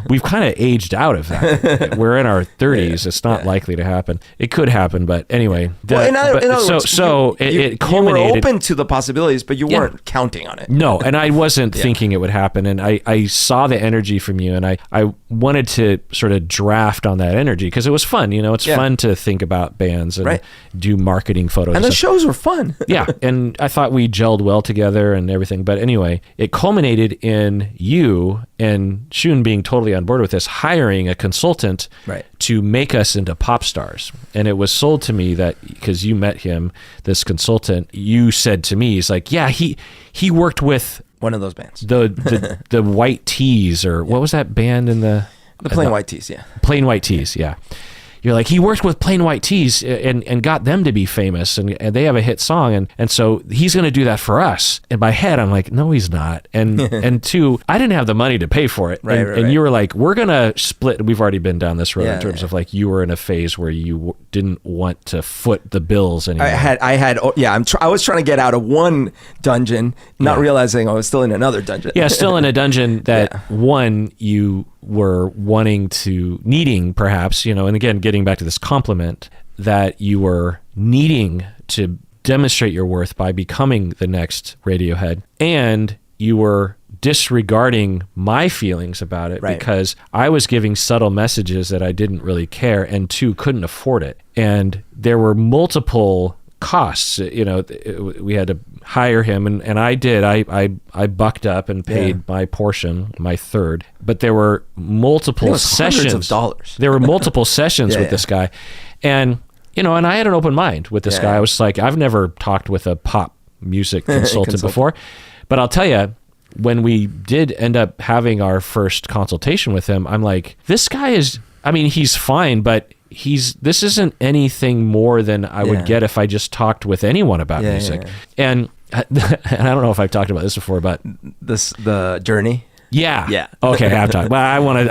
we've kind of aged out of that. We're in our 30s. It's not likely to happen. It could happen, but anyway. It culminated. You were open to the possibilities, but you weren't counting on it. No, and I wasn't thinking it would happen. And I saw the energy from you, and I wanted to sort of draft on that energy because it was fun. It's fun to think about bands and do marketing photos. And the shows were fun. Yeah, and I thought we gelled well together and everything. But anyway, it culminated in you and Shun being totally on board with this, hiring a consultant to make us into pop stars. And it was sold to me that, because you met him, this consultant, you said to me, he's like, yeah, he worked with one of those bands, the White Tees, or what was that band in the Plain White Tees, Plain White Tees, yeah. You're like, he worked with Plain White Tees and got them to be famous, and they have a hit song, and so he's going to do that for us. In my head, I'm like, no, he's not. And two, I didn't have the money to pay for it. And you were like, we're going to split. We've already been down this road in terms of like, you were in a phase where you didn't want to foot the bills anymore. I was trying to get out of one dungeon, not realizing I was still in another dungeon. Yeah, still in a dungeon that one, you were needing perhaps, and again, getting back to this compliment, that you were needing to demonstrate your worth by becoming the next Radiohead, and you were disregarding my feelings about it because I was giving subtle messages that I didn't really care, and two, couldn't afford it. And there were multiple costs. We had to hire him, and I did. I bucked up and paid my portion, my third. But there were multiple sessions. Hundreds of dollars. There were multiple sessions with this guy, and and I had an open mind with this guy. I was like, I've never talked with a pop music consultant before, but I'll tell you, when we did end up having our first consultation with him, I'm like, this guy is. I mean, he's fine, but this isn't anything more than I would get if I just talked with anyone about music. And I don't know if I've talked about this before, but the journey. Yeah. Okay, I've talked. But I want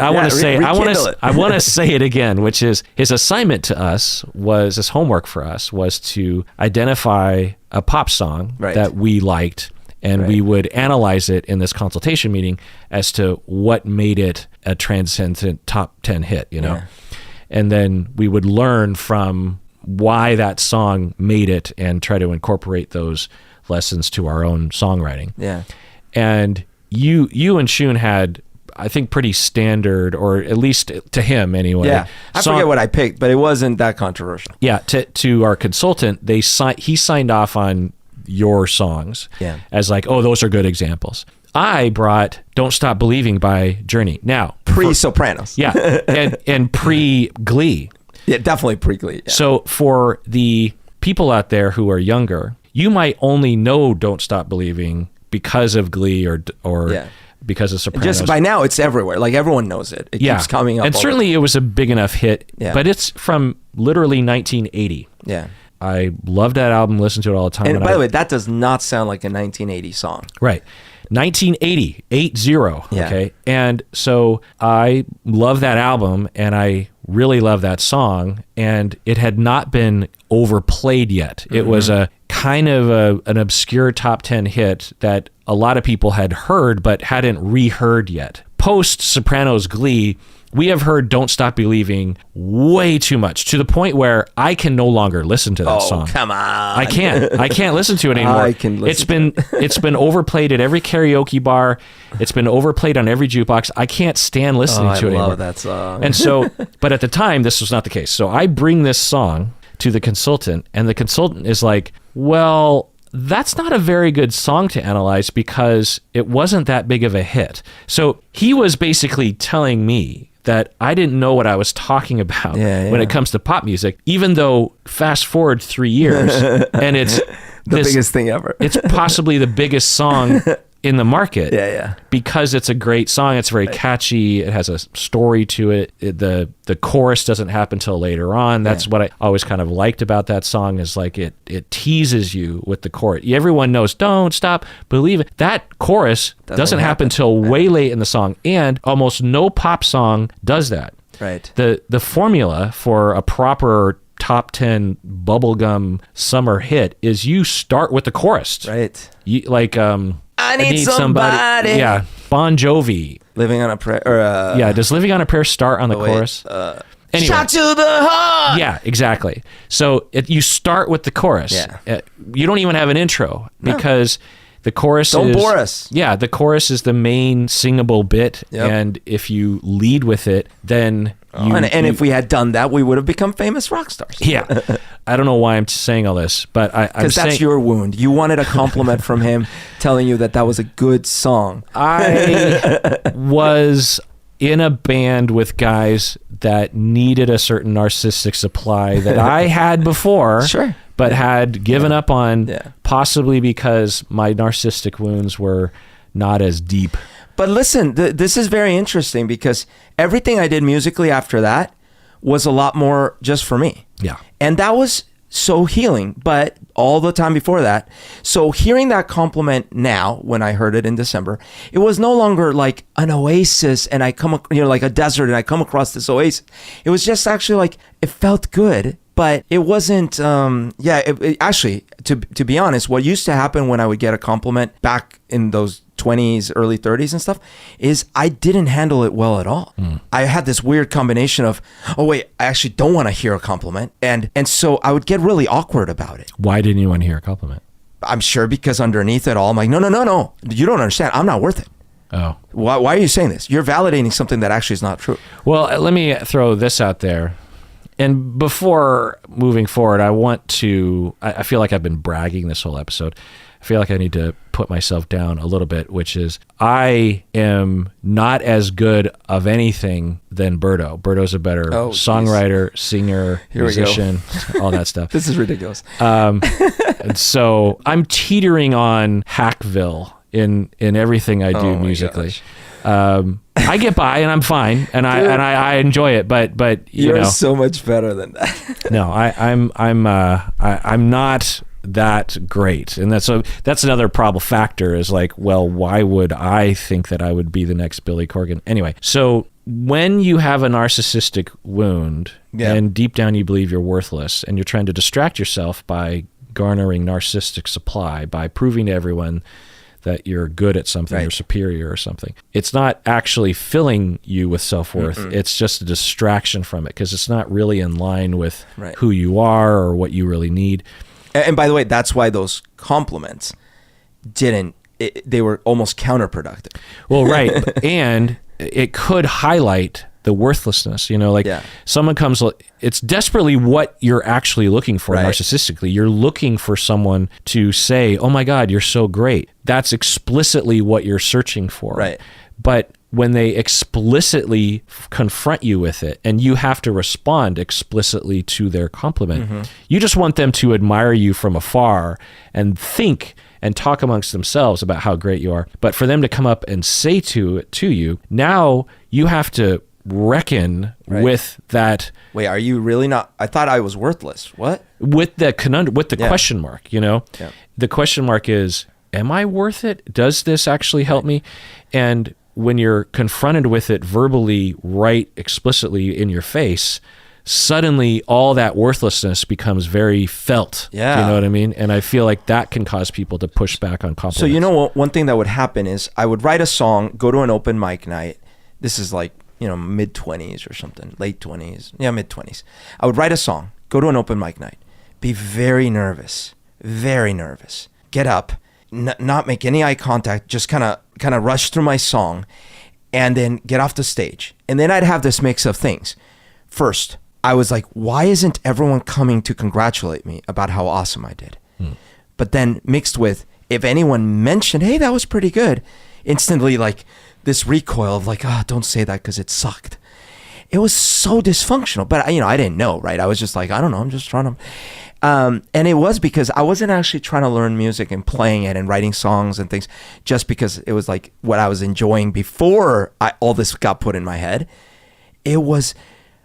to say it again, which is his assignment to us was, his homework for us was to identify a pop song that we liked, and we would analyze it in this consultation meeting as to what made it a transcendent top 10 hit, And then we would learn from why that song made it and try to incorporate those lessons to our own songwriting. Yeah. And you and Shun had, I think, pretty standard, or at least to him anyway. Yeah. I forget what I picked, but it wasn't that controversial. Yeah. To our consultant, he signed off on your songs as like, oh, those are good examples. I brought Don't Stop Believing by Journey. Now, pre-Sopranos. Yeah. And pre-Glee. Yeah, definitely pre-Glee. Yeah. So for the people out there who are younger, you might only know Don't Stop Believing because of Glee or because of Sopranos. Just by now, it's everywhere. Like, everyone knows it. It keeps coming up. And certainly it was a big enough hit, but it's from literally 1980. Yeah. I love that album, listen to it all the time. And by the way, that does not sound like a 1980 song. Right. 1980, 80, Yeah. okay? And so I love that album, and I really loved that song, and it had not been overplayed yet. It was a kind of an obscure top 10 hit that a lot of people had heard but hadn't reheard yet. Post Sopranos Glee, we have heard Don't Stop Believing way too much, to the point where I can no longer listen to that song. Oh, come on. I can't listen to it anymore. I can listen it's been overplayed at every karaoke bar. It's been overplayed on every jukebox. I can't stand listening to it anymore. I love that song. And so, but at the time, this was not the case. So I bring this song to the consultant, and the consultant is like, well, that's not a very good song to analyze because it wasn't that big of a hit. So he was basically telling me that I didn't know what I was talking about when it comes to pop music, even though fast forward 3 years and it's the biggest thing ever. It's possibly the biggest song in the market. Yeah. Because it's a great song. It's very catchy. It has a story to it. The chorus doesn't happen till later on. That's what I always kind of liked about that song, is like it teases you with the chorus. Everyone knows Don't Stop Believing. That chorus doesn't happen till way late in the song, and almost no pop song does that. Right. The formula for a proper top 10 bubblegum summer hit is you start with the chorus. Right. You, like I need somebody. Yeah. Bon Jovi. Living on a Prayer. Does Living on a Prayer start on the chorus? Anyway. Shot to the heart. Yeah, exactly. So you start with the chorus. Yeah. You don't even have an intro because the chorus Don't bore us. Yeah, the chorus is the main singable bit. Yep. And if you lead with it, then if we had done that, we would have become famous rock stars. Yeah. I don't know why I'm saying all this, but I'm saying... Because that's your wound. You wanted a compliment from him telling you that was a good song. I was in a band with guys that needed a certain narcissistic supply that I had before, but had given up on, possibly because my narcissistic wounds were not as deep. But listen, this is very interesting because everything I did musically after that was a lot more just for me. Yeah. And that was so healing, but all the time before that. So hearing that compliment now, when I heard it in December, it was no longer like an oasis and I come, like a desert and I come across this oasis. It was just actually like, it felt good, but it wasn't, actually, to be honest, what used to happen when I would get a compliment back in those 20s, early 30s and stuff, is I didn't handle it well at all. I had this weird combination of, oh wait, I actually don't want to hear a compliment. And so I would get really awkward about it. Why didn't you want to hear a compliment? I'm sure because underneath it all, I'm like, no. You don't understand. I'm not worth it. Oh. Why are you saying this? You're validating something that actually is not true. Well, let me throw this out there. And before moving forward, I feel like I've been bragging this whole episode. I feel like I need to put myself down a little bit, which is I am not as good of anything than Berto. Berto's a better songwriter, singer, musician, all that stuff. This is ridiculous. And so I'm teetering on Hackville in everything I do musically. I get by and I'm fine and I enjoy it, but you're so much better than that. No, I'm not that great, and that's another problem factor is like, well, why would I think that I would be the next Billy Corgan? Anyway, so when you have a narcissistic wound and deep down you believe you're worthless and you're trying to distract yourself by garnering narcissistic supply, by proving to everyone that you're good at something, you're superior or something, it's not actually filling you with self-worth. It's just a distraction from it because it's not really in line with who you are or what you really need. And by the way, that's why those compliments they were almost counterproductive. Well, right. And it could highlight the worthlessness, someone comes, it's desperately what you're actually looking for narcissistically. You're looking for someone to say, oh my God, you're so great. That's explicitly what you're searching for. Right. But when they explicitly confront you with it and you have to respond explicitly to their compliment, you just want them to admire you from afar and think and talk amongst themselves about how great you are. But for them to come up and say to you, now you have to reckon with that. Wait, are you really not? I thought I was worthless. What? With the conundrum, with the question mark, The question mark is, am I worth it? Does this actually help me? And when you're confronted with it verbally, right explicitly in your face, suddenly all that worthlessness becomes very felt. Yeah. You know what I mean? And I feel like that can cause people to push back on compliments. So you know what? One thing that would happen is I would write a song, go to an open mic night. This is like, mid-20s or something, late 20s. Yeah, mid-20s. I would write a song, go to an open mic night, be very nervous, get up, not make any eye contact, just kind of rush through my song, and then get off the stage. And then I'd have this mix of things. First, I was like, why isn't everyone coming to congratulate me about how awesome I did? But then mixed with, if anyone mentioned, hey, that was pretty good, instantly like this recoil of like, don't say that because it sucked. It was so dysfunctional. But, I didn't know, right? I was just like, I don't know. I'm just trying to. And it was because I wasn't actually trying to learn music and playing it and writing songs and things just because it was like what I was enjoying before all this got put in my head. It was,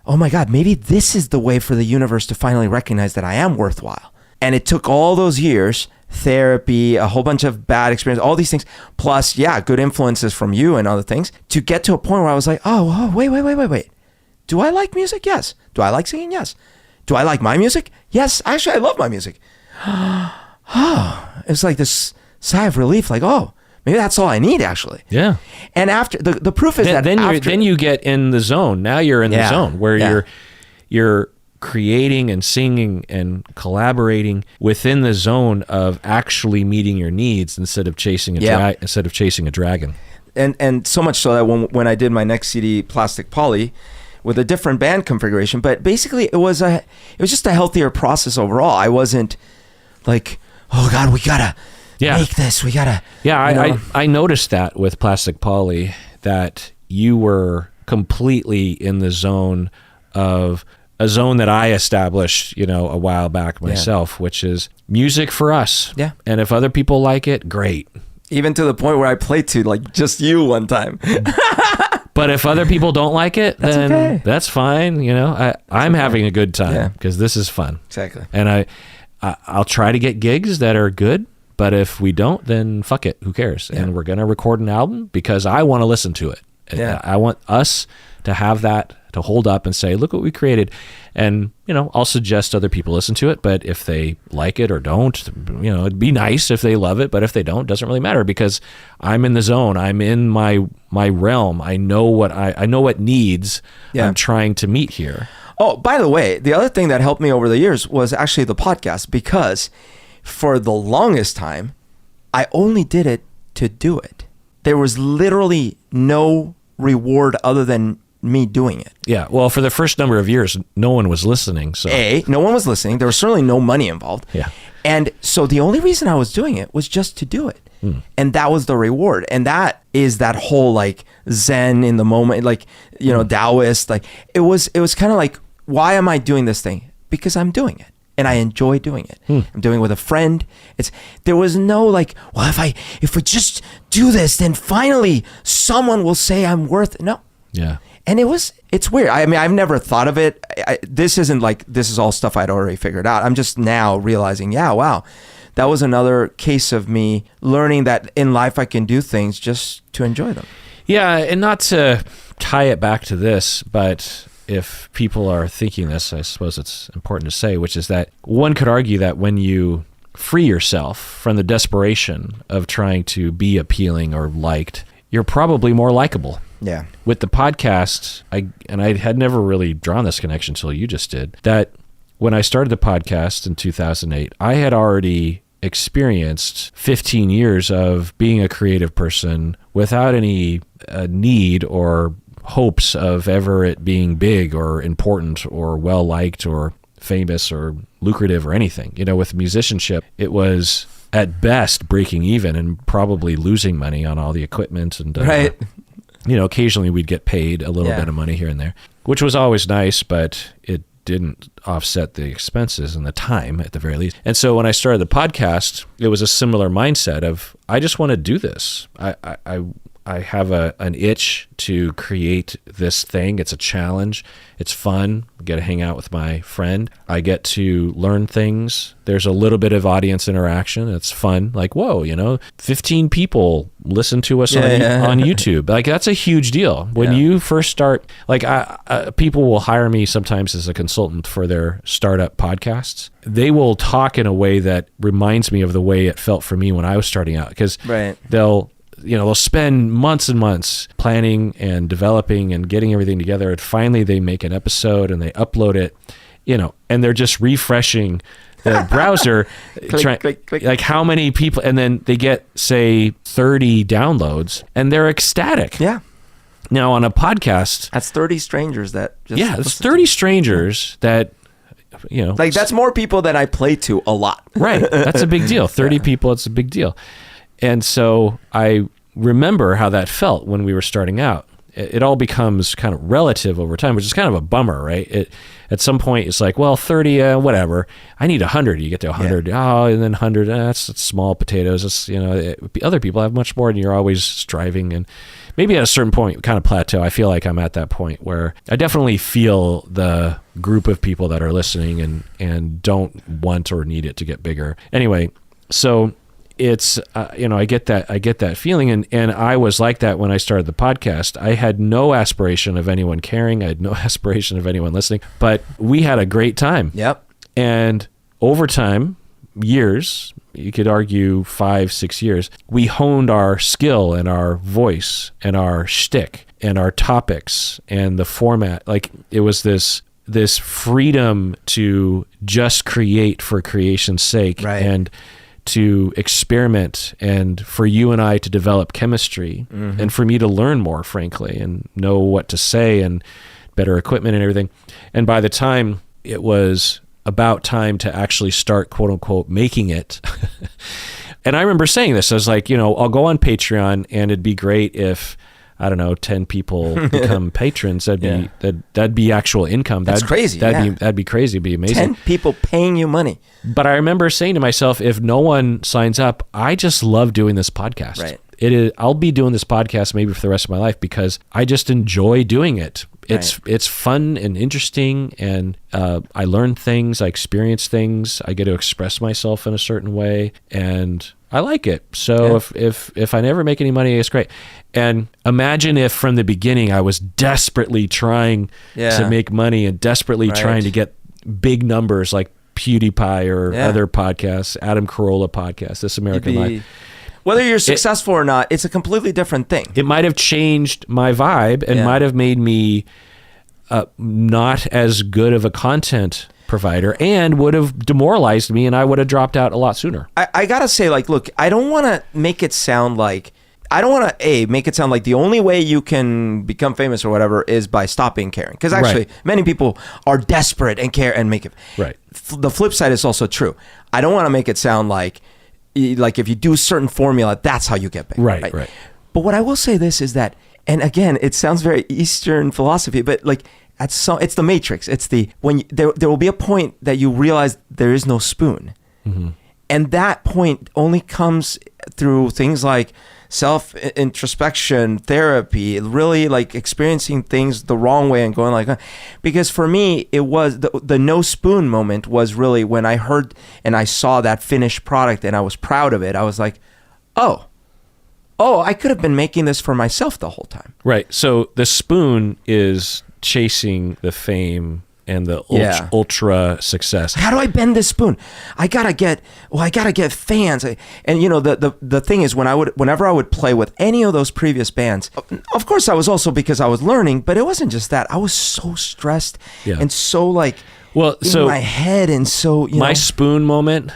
oh my God, maybe this is the way for the universe to finally recognize that I am worthwhile. And it took all those years, therapy, a whole bunch of bad experience, all these things, plus, good influences from you and other things, to get to a point where I was like, wait. Do I like music? Yes. Do I like singing? Yes. Do I like my music? Yes. Actually, I love my music. It's like this sigh of relief, like, maybe that's all I need, actually. Yeah. And after, the proof is then you get in the zone. Now you're in the zone where you're creating and singing and collaborating within the zone of actually meeting your needs instead of chasing a dragon. And so much so that when I did my next CD, Plastic Polly, with a different band configuration, but basically it was just a healthier process overall. I wasn't like, oh God, we gotta make this. We gotta. Yeah, I noticed that with Plastic Polly, that you were completely in the zone of a zone that I established, a while back myself, which is music for us. Yeah. And if other people like it, great. Even to the point where I played to like just you one time. But if other people don't like it, then that's fine. I'm having a good time because this is fun. Exactly. And I'll try to get gigs that are good, but if we don't, then fuck it. Who cares? Yeah. And we're going to record an album because I want to listen to it. Yeah. I want us to have that to hold up and say, look what we created. And, I'll suggest other people listen to it, but if they like it or don't, it'd be nice if they love it, but if they don't, it doesn't really matter because I'm in the zone. I'm in my realm. I know what needs I'm trying to meet here. Oh, by the way, the other thing that helped me over the years was actually the podcast, because for the longest time, I only did it to do it. There was literally no reward other than me doing it. Yeah. Well, for the first number of years, no one was listening. So no one was listening. There was certainly no money involved. Yeah. And so the only reason I was doing it was just to do it. And that was the reward. And that is that whole like Zen in the moment, like, Taoist, like it was kind of like, why am I doing this thing? Because I'm doing it. And I enjoy doing it. I'm doing it with a friend. There was no like, well, if we just do this, then finally someone will say I'm worth it. No. Yeah. And it's weird. I mean, I've never thought of it. This isn't like, this is all stuff I'd already figured out. I'm just now realizing, wow, that was another case of me learning that in life I can do things just to enjoy them. Yeah. And not to tie it back to this, but if people are thinking this, I suppose it's important to say, which is that one could argue that when you free yourself from the desperation of trying to be appealing or liked, you're probably more likable. Yeah. With the podcast, I had never really drawn this connection until you just did, that when I started the podcast in 2008, I had already experienced 15 years of being a creative person without any need or hopes of ever it being big or important or well-liked or famous or lucrative or anything. With musicianship, it was at best breaking even and probably losing money on all the equipment. And right. Occasionally we'd get paid a little bit of money here and there, which was always nice, but it didn't offset the expenses and the time at the very least. And so when I started the podcast, it was a similar mindset of, I just want to do this. I have an itch to create this thing. It's a challenge. It's fun. I get to hang out with my friend. I get to learn things. There's a little bit of audience interaction. It's fun. Like, whoa, 15 people listen to us on YouTube. Like, that's a huge deal. When you first start, like, people will hire me sometimes as a consultant for their startup podcasts. They will talk in a way that reminds me of the way it felt for me when I was starting out, because they'll spend months and months planning and developing and getting everything together. And finally they make an episode and they upload it, and they're just refreshing the browser, click. Like how many people, and then they get, say, 30 downloads and they're ecstatic. Yeah. Now on a podcast, that's 30 strangers that just it's 30 strangers that, like that's more people than I play to a lot. Right. That's a big deal. 30 people. It's a big deal. And so I remember how that felt when we were starting out. It all becomes kind of relative over time, which is kind of a bummer, right? At some point, it's like, well, 30, whatever. I need 100. You get to 100. Yeah. Oh, and then 100. That's small potatoes. It's, other people have much more, and you're always striving. And maybe at a certain point, kind of plateau. I feel like I'm at that point where I definitely feel the group of people that are listening and don't want or need it to get bigger. Anyway, so it's, I get that feeling. And I was like that when I started the podcast. I had no aspiration of anyone caring. I had no aspiration of anyone listening, but we had a great time. Yep. And over time, years, you could argue 5-6 years, we honed our skill and our voice and our shtick and our topics and the format. Like, it was this freedom to just create for creation's sake. Right. And to experiment, and for you and I to develop chemistry, and for me to learn more, frankly, and know what to say and better equipment and everything. And by the time it was about time to actually start, quote unquote, making it. And I remember saying this, I was like, I'll go on Patreon, and it'd be great if, I don't know, 10 people become patrons. That'd be actual income. That's crazy. That'd be crazy. It'd be amazing. 10 people paying you money. But I remember saying to myself, if no one signs up, I just love doing this podcast. Right. I'll be doing this podcast maybe for the rest of my life because I just enjoy doing it. It's fun and interesting, and I learn things, I experience things, I get to express myself in a certain way, and I like it. So if I never make any money, it's great. And imagine if from the beginning I was desperately trying to make money and desperately trying to get big numbers like PewDiePie or other podcasts, Adam Carolla podcast, This American Life. Whether you're successful or not, it's a completely different thing. It might have changed my vibe and might have made me not as good of a content provider, and would have demoralized me, and I would have dropped out a lot sooner. I gotta say, like, look, I don't want to make it sound like the only way you can become famous or whatever is by stopping caring. Because actually, many people are desperate and care and make it. Right. The flip side is also true. I don't want to make it sound like if you do a certain formula, that's how you get big. Right. But what I will say this is that, and again, it sounds very Eastern philosophy, but like, it's the Matrix. It's there will be a point that you realize there is no spoon. Mm-hmm. And that point only comes through things like self-introspection, therapy, really like experiencing things the wrong way and going like, because for me, it was the no spoon moment was really when I heard and I saw that finished product and I was proud of it. I was like, oh, I could have been making this for myself the whole time. Right. So the spoon is chasing the fame and the ultra success. How do I bend this spoon? I gotta get fans. And the thing is, whenever I would play with any of those previous bands, of course I was also because I was learning, but it wasn't just that. I was so stressed and so like in my head, and so my spoon moment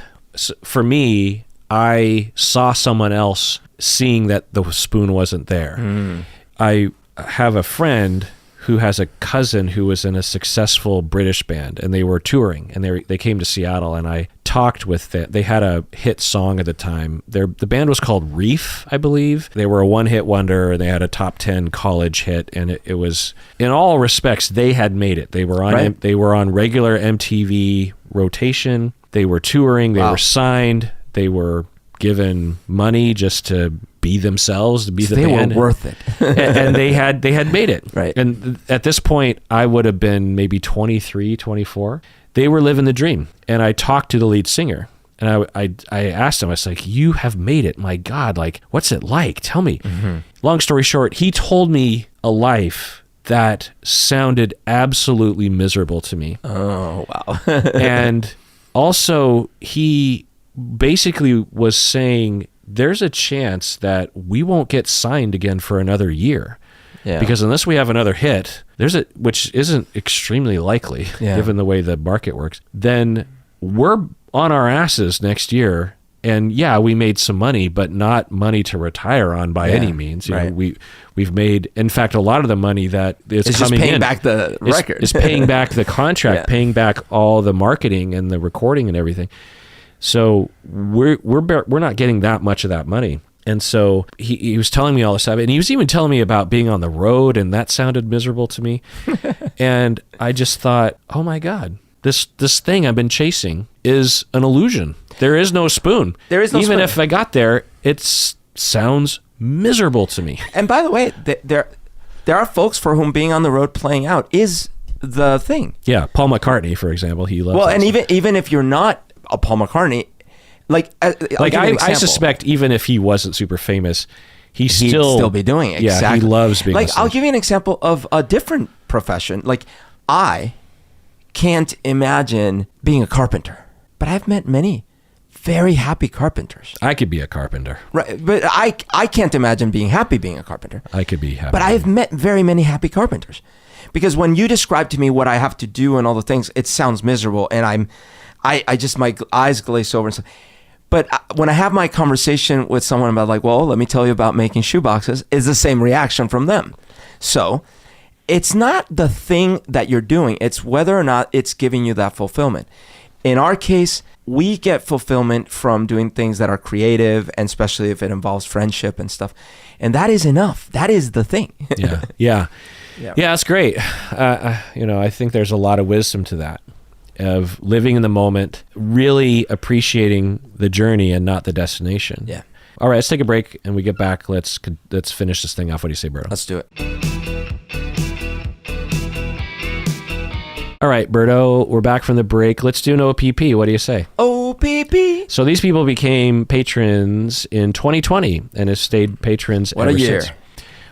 for me, I saw someone else seeing that the spoon wasn't there. I have a friend who has a cousin who was in a successful British band, and they were touring, and they came to Seattle, and I talked with them. They had a hit song at the time. The band was called Reef, I believe. They were a one-hit wonder. They had a top 10 college hit, and it was, in all respects, they had made it. They were on regular MTV rotation. They were touring. They were signed. They were given money just to be themselves, to be the They band. were worth it. And they had made it. Right. And at this point, I would have been maybe 23, 24. They were living the dream. And I talked to the lead singer. And I asked him, I was like, you have made it. My God, like, what's it like? Tell me. Mm-hmm. Long story short, he told me a life that sounded absolutely miserable to me. Oh, wow. And also, he basically was saying, there's a chance that we won't get signed again for another year. Yeah. Because unless we have another hit, which isn't extremely likely, given the way the market works, then we're on our asses next year. And yeah, we made some money, but not money to retire on by any means. You know, we've made, in fact, a lot of the money that is it's coming just paying in back the record. is paying back the contract, paying back all the marketing and the recording and everything. So we're not getting that much of that money. And so he was telling me all this stuff, and he was even telling me about being on the road, and that sounded miserable to me. And I just thought, oh my God, this thing I've been chasing is an illusion. There is no spoon. There is no even spoon. if I got there, it sounds miserable to me. And by the way, there are folks for whom being on the road playing out is the thing. Yeah, Paul McCartney, for example, he loves. Well, that and stuff. even if you're not a Paul McCartney, I suspect even if he wasn't super famous, he'd still be doing it. Yeah, Exactly. he loves being. Like, I'll give you an example of a different profession. Like, I can't imagine being a carpenter, but I've met many very happy carpenters. I could be a carpenter. Right, but I can't imagine being happy being a carpenter. I could be happy. But I've met very many happy carpenters, because when you describe to me what I have to do and all the things, it sounds miserable, and I just, my eyes glaze over and stuff. But when I have my conversation with someone about, like, well, let me tell you about making shoeboxes, is the same reaction from them. So it's not the thing that you're doing, it's whether or not it's giving you that fulfillment. In our case, we get fulfillment from doing things that are creative, and especially if it involves friendship and stuff. And that is enough. That is the thing. Yeah, that's great. I think there's a lot of wisdom to that, of living in the moment, really appreciating the journey and not the destination. Yeah. All right, let's take a break, and we get back. Let's finish this thing off. What do you say, Berto? Let's do it. All right, Berto, we're back from the break. Let's do an OPP. What do you say? OPP. So these people became patrons in 2020 and have stayed patrons What ever a year. since.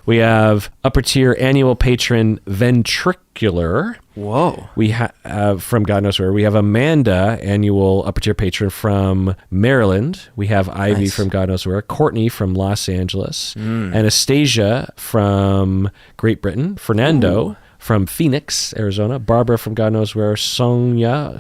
We have upper tier annual patron Ventricular. Whoa. We have from God knows where. We have Amanda, annual upper tier patron from Maryland. We have Ivy from God knows where. Courtney from Los Angeles. Anastasia from Great Britain. Fernando from Phoenix, Arizona. Barbara from God knows where. Songa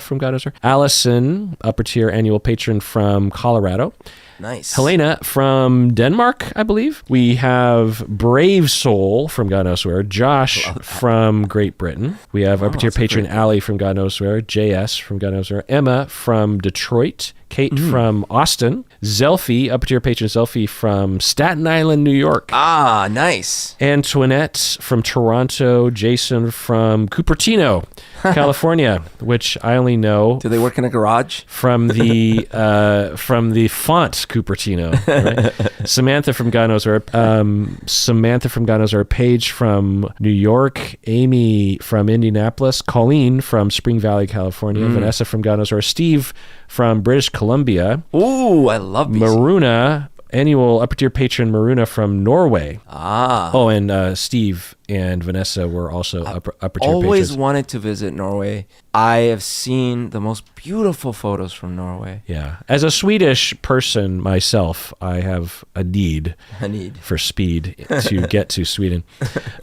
from God knows where. Allison, upper tier annual patron from Colorado. Nice. Helena from Denmark, I believe. We have Brave Soul from God knows where. Josh from Great Britain. We have upper tier patron Allie from God knows where. JS from God knows where. Emma from Detroit. Kate from Austin. Zelfie, upper tier patron Zelfie from Staten Island, New York. Ah, nice. Antoinette from Toronto. Jason from Cupertino, California, which I only know. Do they work in a garage? From the font Cupertino, right? Samantha from God knows where. Paige from New York. Amy from Indianapolis. Colleen from Spring Valley, California. Vanessa from God knows where. Steve from British Columbia. Ooh, I love these. Maruna, annual upper tier patron Maruna from Norway. Ah. Oh, and Steve and Vanessa were also upper tier Always patrons. wanted to visit Norway. I have seen the most beautiful photos from Norway. Yeah. As a Swedish person myself, I have a need for speed to get to Sweden.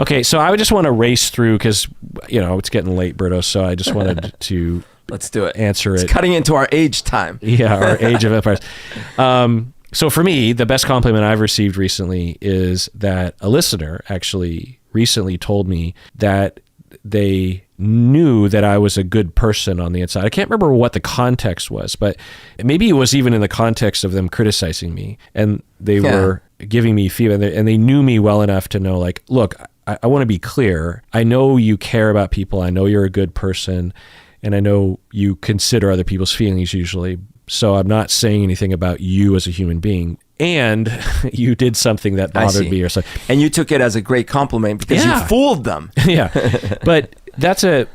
Okay, so I would just want to race through because, it's getting late, Berto, so I just wanted to Let's do it. Answer it. It's cutting into our age time. Yeah, our age of empires. So for me, the best compliment I've received recently is that a listener actually recently told me that they knew that I was a good person on the inside. I can't remember what the context was, but maybe it was even in the context of them criticizing me, and they were giving me feedback, and they knew me well enough to know, like, look, I want to be clear. I know you care about people. I know you're a good person, and I know you consider other people's feelings usually, so I'm not saying anything about you as a human being. And you did something that bothered me or something. And you took it as a great compliment because you fooled them. Yeah. But it's an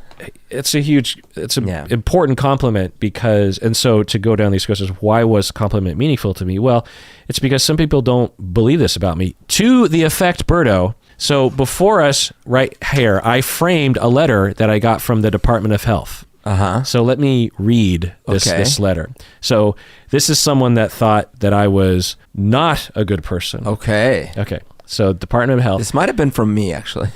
important compliment because, and so to go down these questions, why was compliment meaningful to me? Well, it's because some people don't believe this about me. To the effect, Berto, so before us right here, I framed a letter that I got from the Department of Health. So let me read this letter. So this is someone that thought that I was not a good person. Okay. So Department of Health. This might have been from me, actually.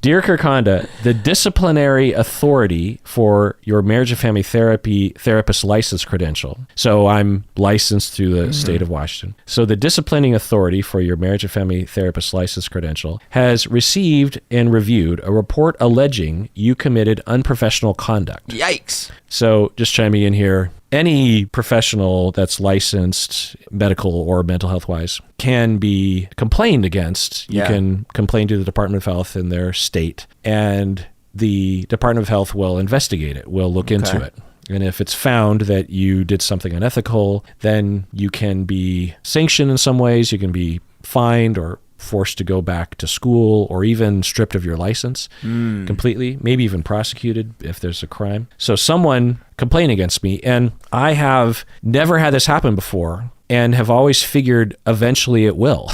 Dear Kirk Honda, the disciplinary authority for your marriage and family therapist license credential. So I'm licensed through the state of Washington. So the disciplining authority for your marriage and family therapist license credential has received and reviewed a report alleging you committed unprofessional conduct. Yikes. So just chiming in here, any professional that's licensed, medical or mental health wise, can be complained against. You can complain to the Department of Health in their state, and the Department of Health will investigate it, will look into it. And if it's found that you did something unethical, then you can be sanctioned in some ways. You can be fined or forced to go back to school, or even stripped of your license completely, maybe even prosecuted if there's a crime. So someone complained against me, and I have never had this happen before, and have always figured eventually it will.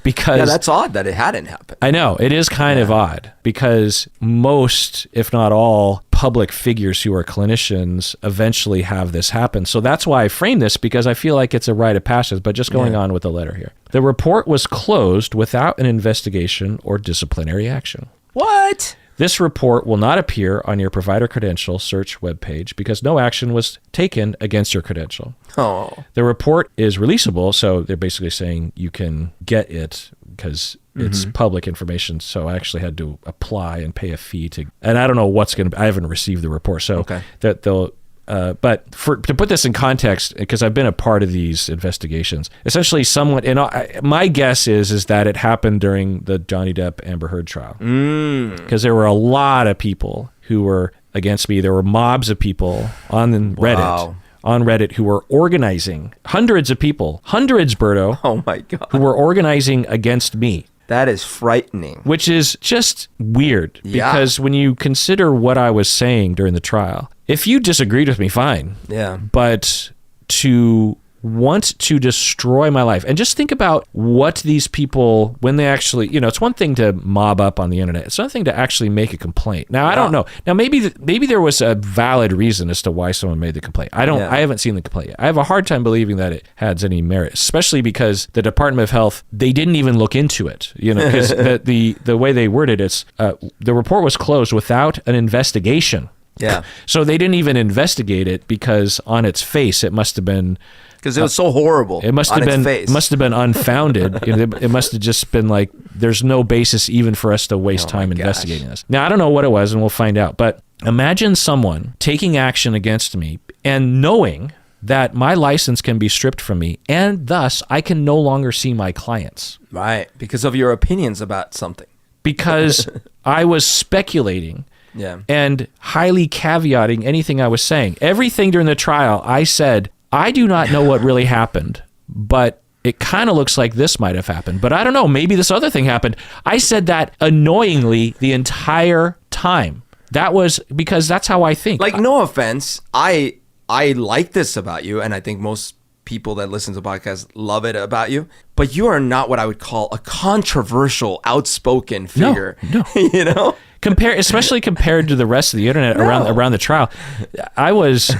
Because that's odd that it hadn't happened. I know, it is kind of odd, because most, if not all, public figures who are clinicians eventually have this happen. So that's why I framed this, because I feel like it's a rite of passage. But just going on with the letter here. The report was closed without an investigation or disciplinary action. What? This report will not appear on your provider credential search webpage because no action was taken against your credential. The report is releasable, so they're basically saying you can get it because it's public information. So I actually had to apply and pay a fee and I don't know what's going to, I haven't received the report. So that they'll, but to put this in context, because I've been a part of these investigations, essentially someone, and my guess is that it happened during the Johnny Depp Amber Heard trial, because there were a lot of people who were against me. There were mobs of people on Reddit who were organizing, hundreds of people, Berto. Oh my God. Who were organizing against me. That is frightening. Which is just weird, because when you consider what I was saying during the trial, if you disagreed with me, fine. Yeah. But to want to destroy my life, and just think about what these people, when they actually, it's one thing to mob up on the internet. It's another thing to actually make a complaint. Now, I don't know. Now, maybe there was a valid reason as to why someone made the complaint. I haven't seen the complaint yet. I have a hard time believing that it has any merit, especially because the Department of Health, they didn't even look into it, because the way they worded it, the report was closed without an investigation. Yeah. So they didn't even investigate it because on its face, it must have been, because it was so horrible. It must have been unfounded. It must have just been like, there's no basis even for us to waste time investigating this. Now, I don't know what it was, and we'll find out. But imagine someone taking action against me and knowing that my license can be stripped from me, and thus I can no longer see my clients. Right, because of your opinions about something. Because I was speculating. And highly caveating anything I was saying. Everything during the trial, I said, I do not know what really happened, but it kind of looks like this might have happened. But I don't know, maybe this other thing happened. I said that annoyingly the entire time. That was because that's how I think. Like, no offense, I like this about you, and I think most people that listen to podcasts love it about you, but you are not what I would call a controversial, outspoken figure. No. Especially compared to the rest of the internet around the trial. I was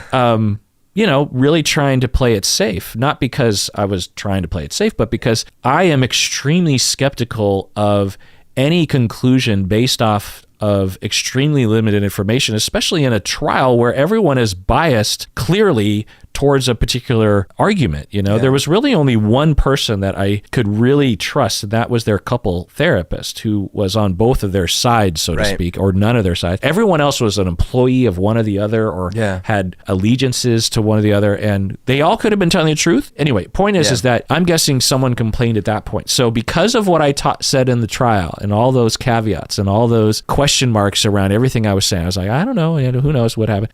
really trying to play it safe, not because I was trying to play it safe, but because I am extremely skeptical of any conclusion based off of extremely limited information, especially in a trial where everyone is biased clearly towards a particular argument. There was really only one person that I could really trust, and that was their couple therapist, who was on both of their sides, so to speak, or none of their sides. Everyone else was an employee of one or the other, or had allegiances to one or the other, and they all could have been telling the truth. Anyway, point is that I'm guessing someone complained at that point. So because of what I said in the trial, and all those caveats and all those question marks around everything I was saying, I was like, I don't know, who knows what happened.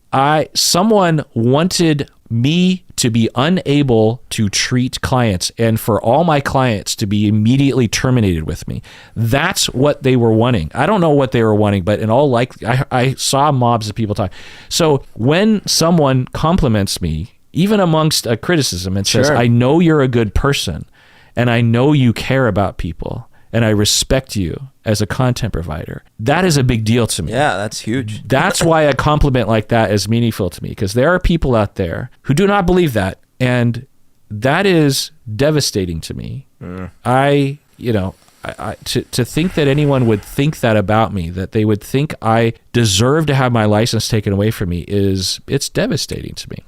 Someone wanted me to be unable to treat clients and for all my clients to be immediately terminated with me. That's what they were wanting. I don't know what they were wanting, but in all I saw mobs of people talk. So when someone compliments me, even amongst a criticism, and says, I know you're a good person and I know you care about people and I respect you as a content provider, that is a big deal to me. Yeah, that's huge. That's why a compliment like that is meaningful to me, because there are people out there who do not believe that, and that is devastating to me. I to think that anyone would think that about me, that they would think I deserve to have my license taken away from me, it's devastating to me.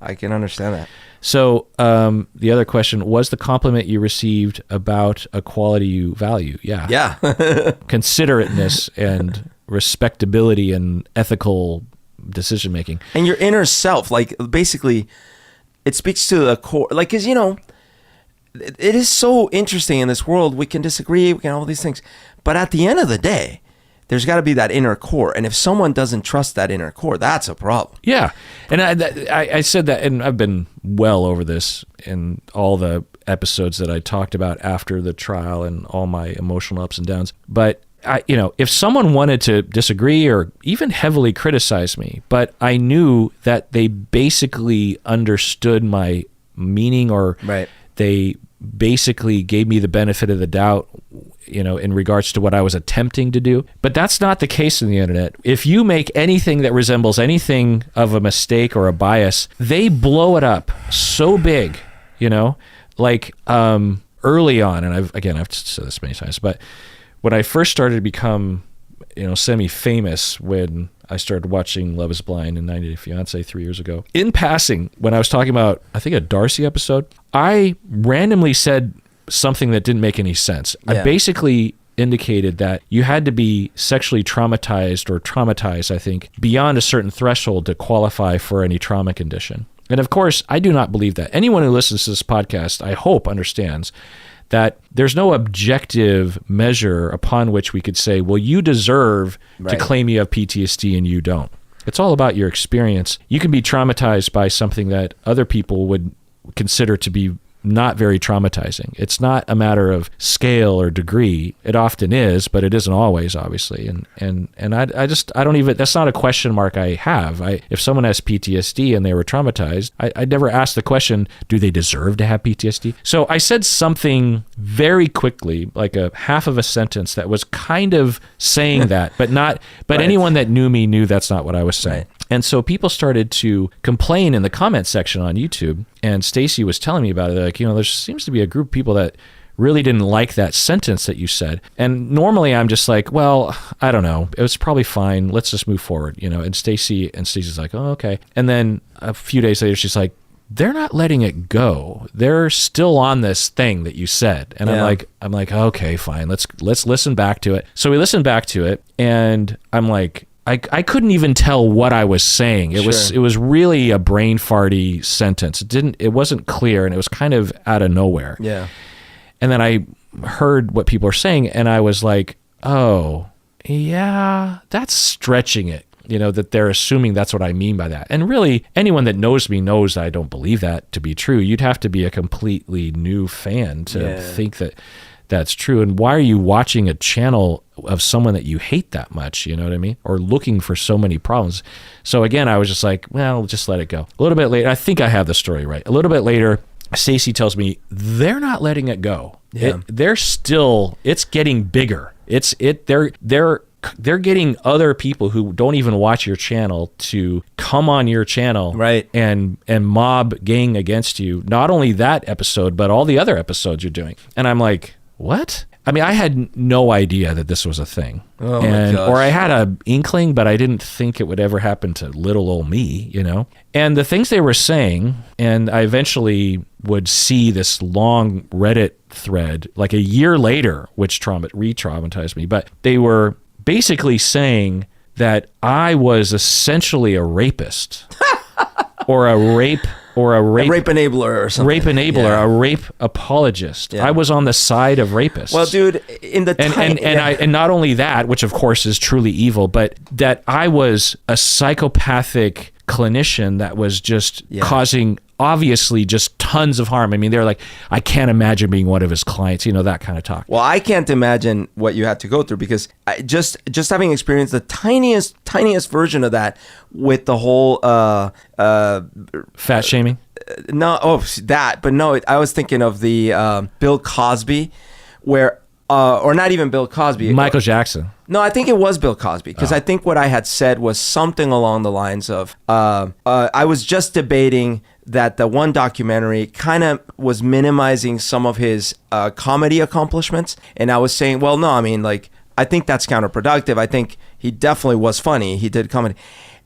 I can understand that. So the other question was the compliment you received about a quality you value. Yeah. Considerateness and respectability and ethical decision making. And your inner self, like basically it speaks to the core, like, cause it is so interesting in this world. We can disagree, we can all these things, but at the end of the day, there's got to be that inner core. And if someone doesn't trust that inner core, that's a problem. Yeah. And I said that, and I've been well over this in all the episodes that I talked about after the trial and all my emotional ups and downs. But if someone wanted to disagree or even heavily criticize me, but I knew that they basically understood my meaning, or they basically gave me the benefit of the doubt, in regards to what I was attempting to do. But that's not the case in the internet. If you make anything that resembles anything of a mistake or a bias, they blow it up so big, like early on. And I've said this many times, but when I first started to become, semi-famous, when I started watching Love is Blind and 90 Day Fiancé 3 years ago, in passing, when I was talking about, I think, a Darcy episode, I randomly said something that didn't make any sense. I basically indicated that you had to be sexually traumatized, I think, beyond a certain threshold to qualify for any trauma condition. And of course, I do not believe that. Anyone who listens to this podcast, I hope, understands that there's no objective measure upon which we could say, well, you deserve to claim you have PTSD and you don't. It's all about your experience. You can be traumatized by something that other people would consider to be not very traumatizing. It's not a matter of scale or degree. It often is, but it isn't always, obviously. And I don't even, that's not a question mark I have. If someone has PTSD and they were traumatized, I never ask the question, do they deserve to have PTSD? So I said something very quickly, like a half of a sentence that was kind of saying that, but anyone that knew me knew that's not what I was saying. And so people started to complain in the comment section on YouTube, and Stacy was telling me about it. Like, there seems to be a group of people that really didn't like that sentence that you said. And normally I'm just like, well, I don't know. It was probably fine. Let's just move forward, And Stacy's like, oh, okay. And then a few days later, she's like, they're not letting it go. They're still on this thing that you said. And I'm like, okay, fine. Let's listen back to it. So we listened back to it, and I'm like, I couldn't even tell what I was saying. It was really a brain farty sentence. It wasn't clear, and it was kind of out of nowhere. Yeah. And then I heard what people were saying, and I was like, oh, yeah, that's stretching it. That they're assuming that's what I mean by that. And really, anyone that knows me knows that I don't believe that to be true. You'd have to be a completely new fan to think that that's true. And why are you watching a channel of someone that you hate that much? You know what I mean? Or looking for so many problems. So again, I was just like, well, just let it go. A little bit later, I think I have the story right. A little bit later, Stacey tells me they're not letting it go. Yeah. It's getting bigger. They're getting other people who don't even watch your channel to come on your channel, and mob gang against you. Not only that episode, but all the other episodes you're doing. And I'm like, what? I mean, I had no idea that this was a thing. Oh my gosh. Or I had an inkling, but I didn't think it would ever happen to little old me, And the things they were saying, and I eventually would see this long Reddit thread like a year later, which re-traumatized me, but they were basically saying that I was essentially a rapist or a rape enabler or something. Rape enabler, a rape apologist. I was on the side of rapists. Well, dude, in the time... And not only that, which of course is truly evil, but that I was a psychopathic clinician that was just causing obviously just tons of harm. I mean, they're like, I can't imagine being one of his clients, that kind of talk. Well, I can't imagine what you had to go through, because just having experienced the tiniest version of that with the whole fat shaming. I was thinking of the Bill Cosby, where or not even Bill Cosby, Michael Jackson. No, I think it was Bill Cosby, because I think what I had said was something along the lines of I was just debating that the one documentary kind of was minimizing some of his comedy accomplishments, and I was saying, well, no, I mean, like, I think that's counterproductive. I think he definitely was funny. He did comedy.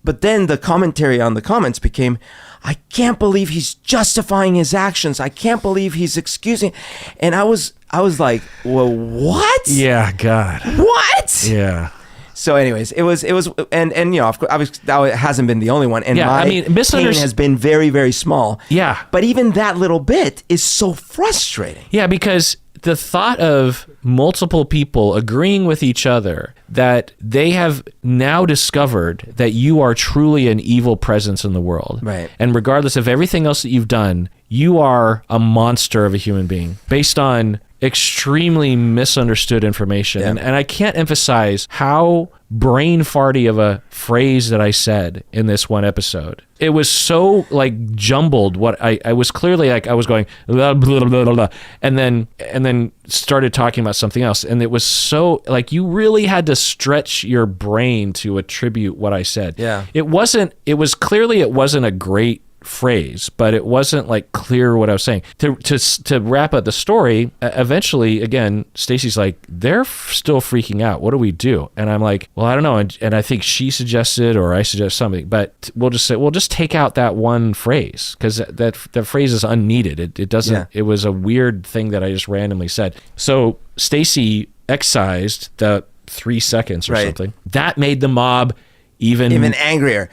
But then the commentary on the comments became, I can't believe he's justifying his actions. I can't believe he's excusing. And I was like, well, what? Yeah, God. What? Yeah. So anyways, it was, and of course, that hasn't been the only one. And pain has been very, very small. Yeah. But even that little bit is so frustrating. Yeah, because the thought of multiple people agreeing with each other that they have now discovered that you are truly an evil presence in the world. Right. And regardless of everything else that you've done, you are a monster of a human being based on extremely misunderstood information. Yeah. And I can't emphasize how brain farty of a phrase that I said in this one episode. It was so like jumbled. What I was clearly like, I was going blah, blah, blah, blah, blah, and then started talking about something else. And it was so like, you really had to stretch your brain to attribute what I said. Yeah. It wasn't a great phrase, but it wasn't like clear what I was saying. To wrap up the story, eventually, again, Stacy's like, they're still freaking out. What do we do? And I'm like, well, I don't know. And I think she suggested, or I suggest something, but we'll just take out that one phrase, because that phrase is unneeded. It doesn't. Yeah. It was a weird thing that I just randomly said. So Stacy excised the 3 seconds or something. That made the mob even angrier.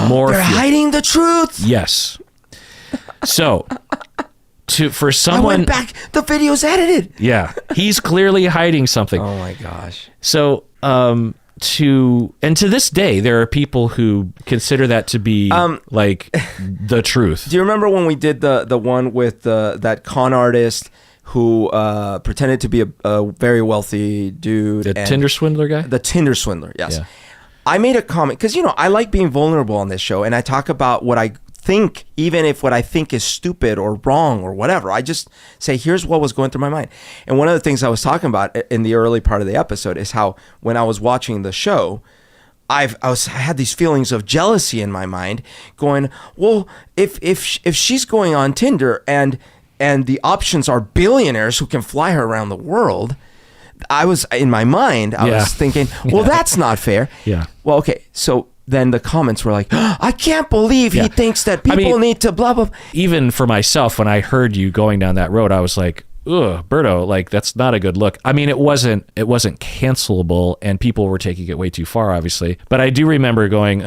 More They're hiding the truth. Yes. So, for someone, I went back. The video's edited. Yeah, he's clearly hiding something. Oh my gosh. So, to this day, there are people who consider that to be like the truth. Do you remember when we did the one with that con artist who pretended to be a very wealthy dude? The Tinder swindler guy? The Tinder swindler, yes. Yeah. I made a comment, because, I like being vulnerable on this show, and I talk about what I think, even if what I think is stupid or wrong or whatever. I just say, here's what was going through my mind. And one of the things I was talking about in the early part of the episode is how when I was watching the show, I had these feelings of jealousy in my mind, going, well, if she's going on Tinder and the options are billionaires who can fly her around the world, I was in my mind, I was thinking, well, that's not fair. Yeah. Well, okay. So then the comments were like, I can't believe he thinks that people need to blah, blah. Even for myself, when I heard you going down that road, I was like, ugh, Berto, like, that's not a good look. I mean, it wasn't cancelable, and people were taking it way too far, obviously. But I do remember going,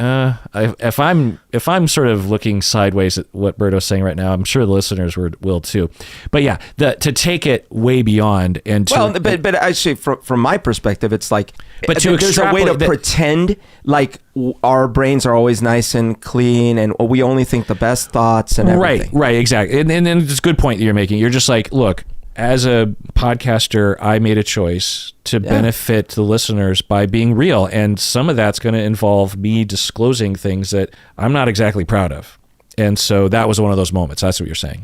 if I'm sort of looking sideways at what Berto's saying right now, I'm sure the listeners will too. But yeah, to take it way beyond and to, but actually, from my perspective, it's like, but there's a way to pretend like our brains are always nice and clean, and we only think the best thoughts and everything. Right, exactly. And it's a good point that you're making. You're just like, look, as a podcaster, I made a choice to benefit the listeners by being real. And some of that's going to involve me disclosing things that I'm not exactly proud of. And so that was one of those moments. That's what you're saying.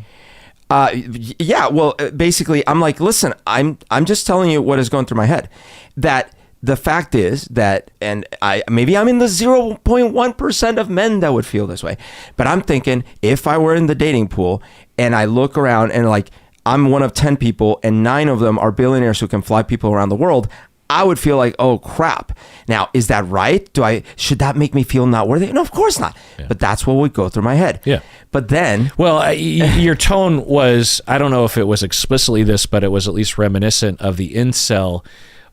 Yeah. Well, basically, I'm like, listen, I'm just telling you what is going through my head. That the fact is that, and maybe I'm in the 0.1% of men that would feel this way, but I'm thinking, if I were in the dating pool and I look around and like, I'm one of 10 people and 9 of them are billionaires who can fly people around the world, I would feel like, oh crap. Now, is that right? Should that make me feel not worthy? No, of course not. Yeah. But that's what would go through my head. Yeah. But then, well, your tone was, I don't know if it was explicitly this, but it was at least reminiscent of the incel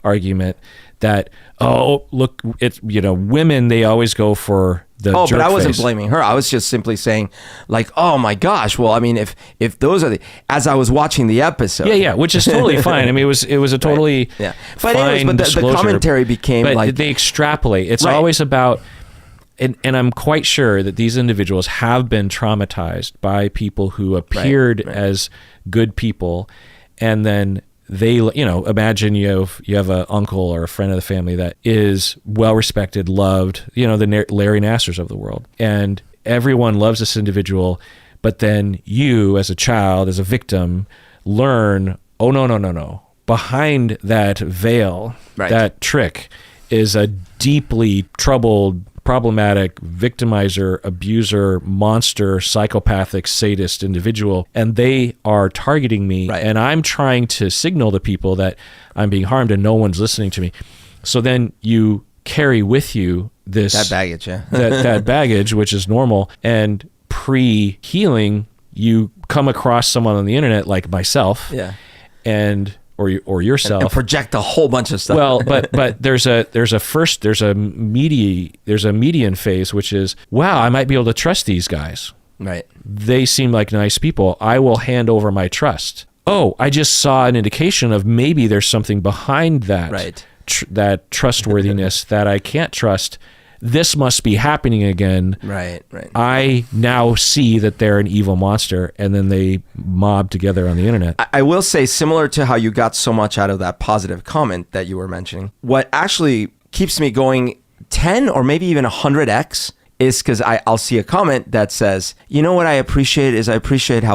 argument that, oh, look, it's, women, they always go for the jerk but I wasn't face. blaming her. I was just simply saying, like, oh my gosh. Well, I mean, if those are as I was watching the episode. Yeah, which is totally fine. I mean, it was a totally But anyways, but the commentary became but like, they extrapolate. It's always about, and I'm quite sure that these individuals have been traumatized by people who appeared as good people, and then they, imagine you have an uncle or a friend of the family that is well respected, loved, the Larry Nassers of the world, and everyone loves this individual, but then you, as a child, as a victim, learn, oh no, behind that veil, that trick, is a deeply troubled, problematic, victimizer, abuser, monster, psychopathic, sadist individual, and they are targeting me, and I'm trying to signal to people that I'm being harmed and no one's listening to me. So then you carry with you that baggage, that baggage, which is normal, and pre-healing, you come across someone on the internet like myself, or yourself, and project a whole bunch of stuff. Well, but there's a median phase, which is, wow, I might be able to trust these guys. Right. They seem like nice people. I will hand over my trust. Oh, I just saw an indication of maybe there's something behind that, that trustworthiness that I can't trust. This must be happening again. Right. I now see that they're an evil monster, and then they mob together on the internet. I will say, similar to how you got so much out of that positive comment that you were mentioning, what actually keeps me going 10 or maybe even 100x is because I'll see a comment that says, what I appreciate is how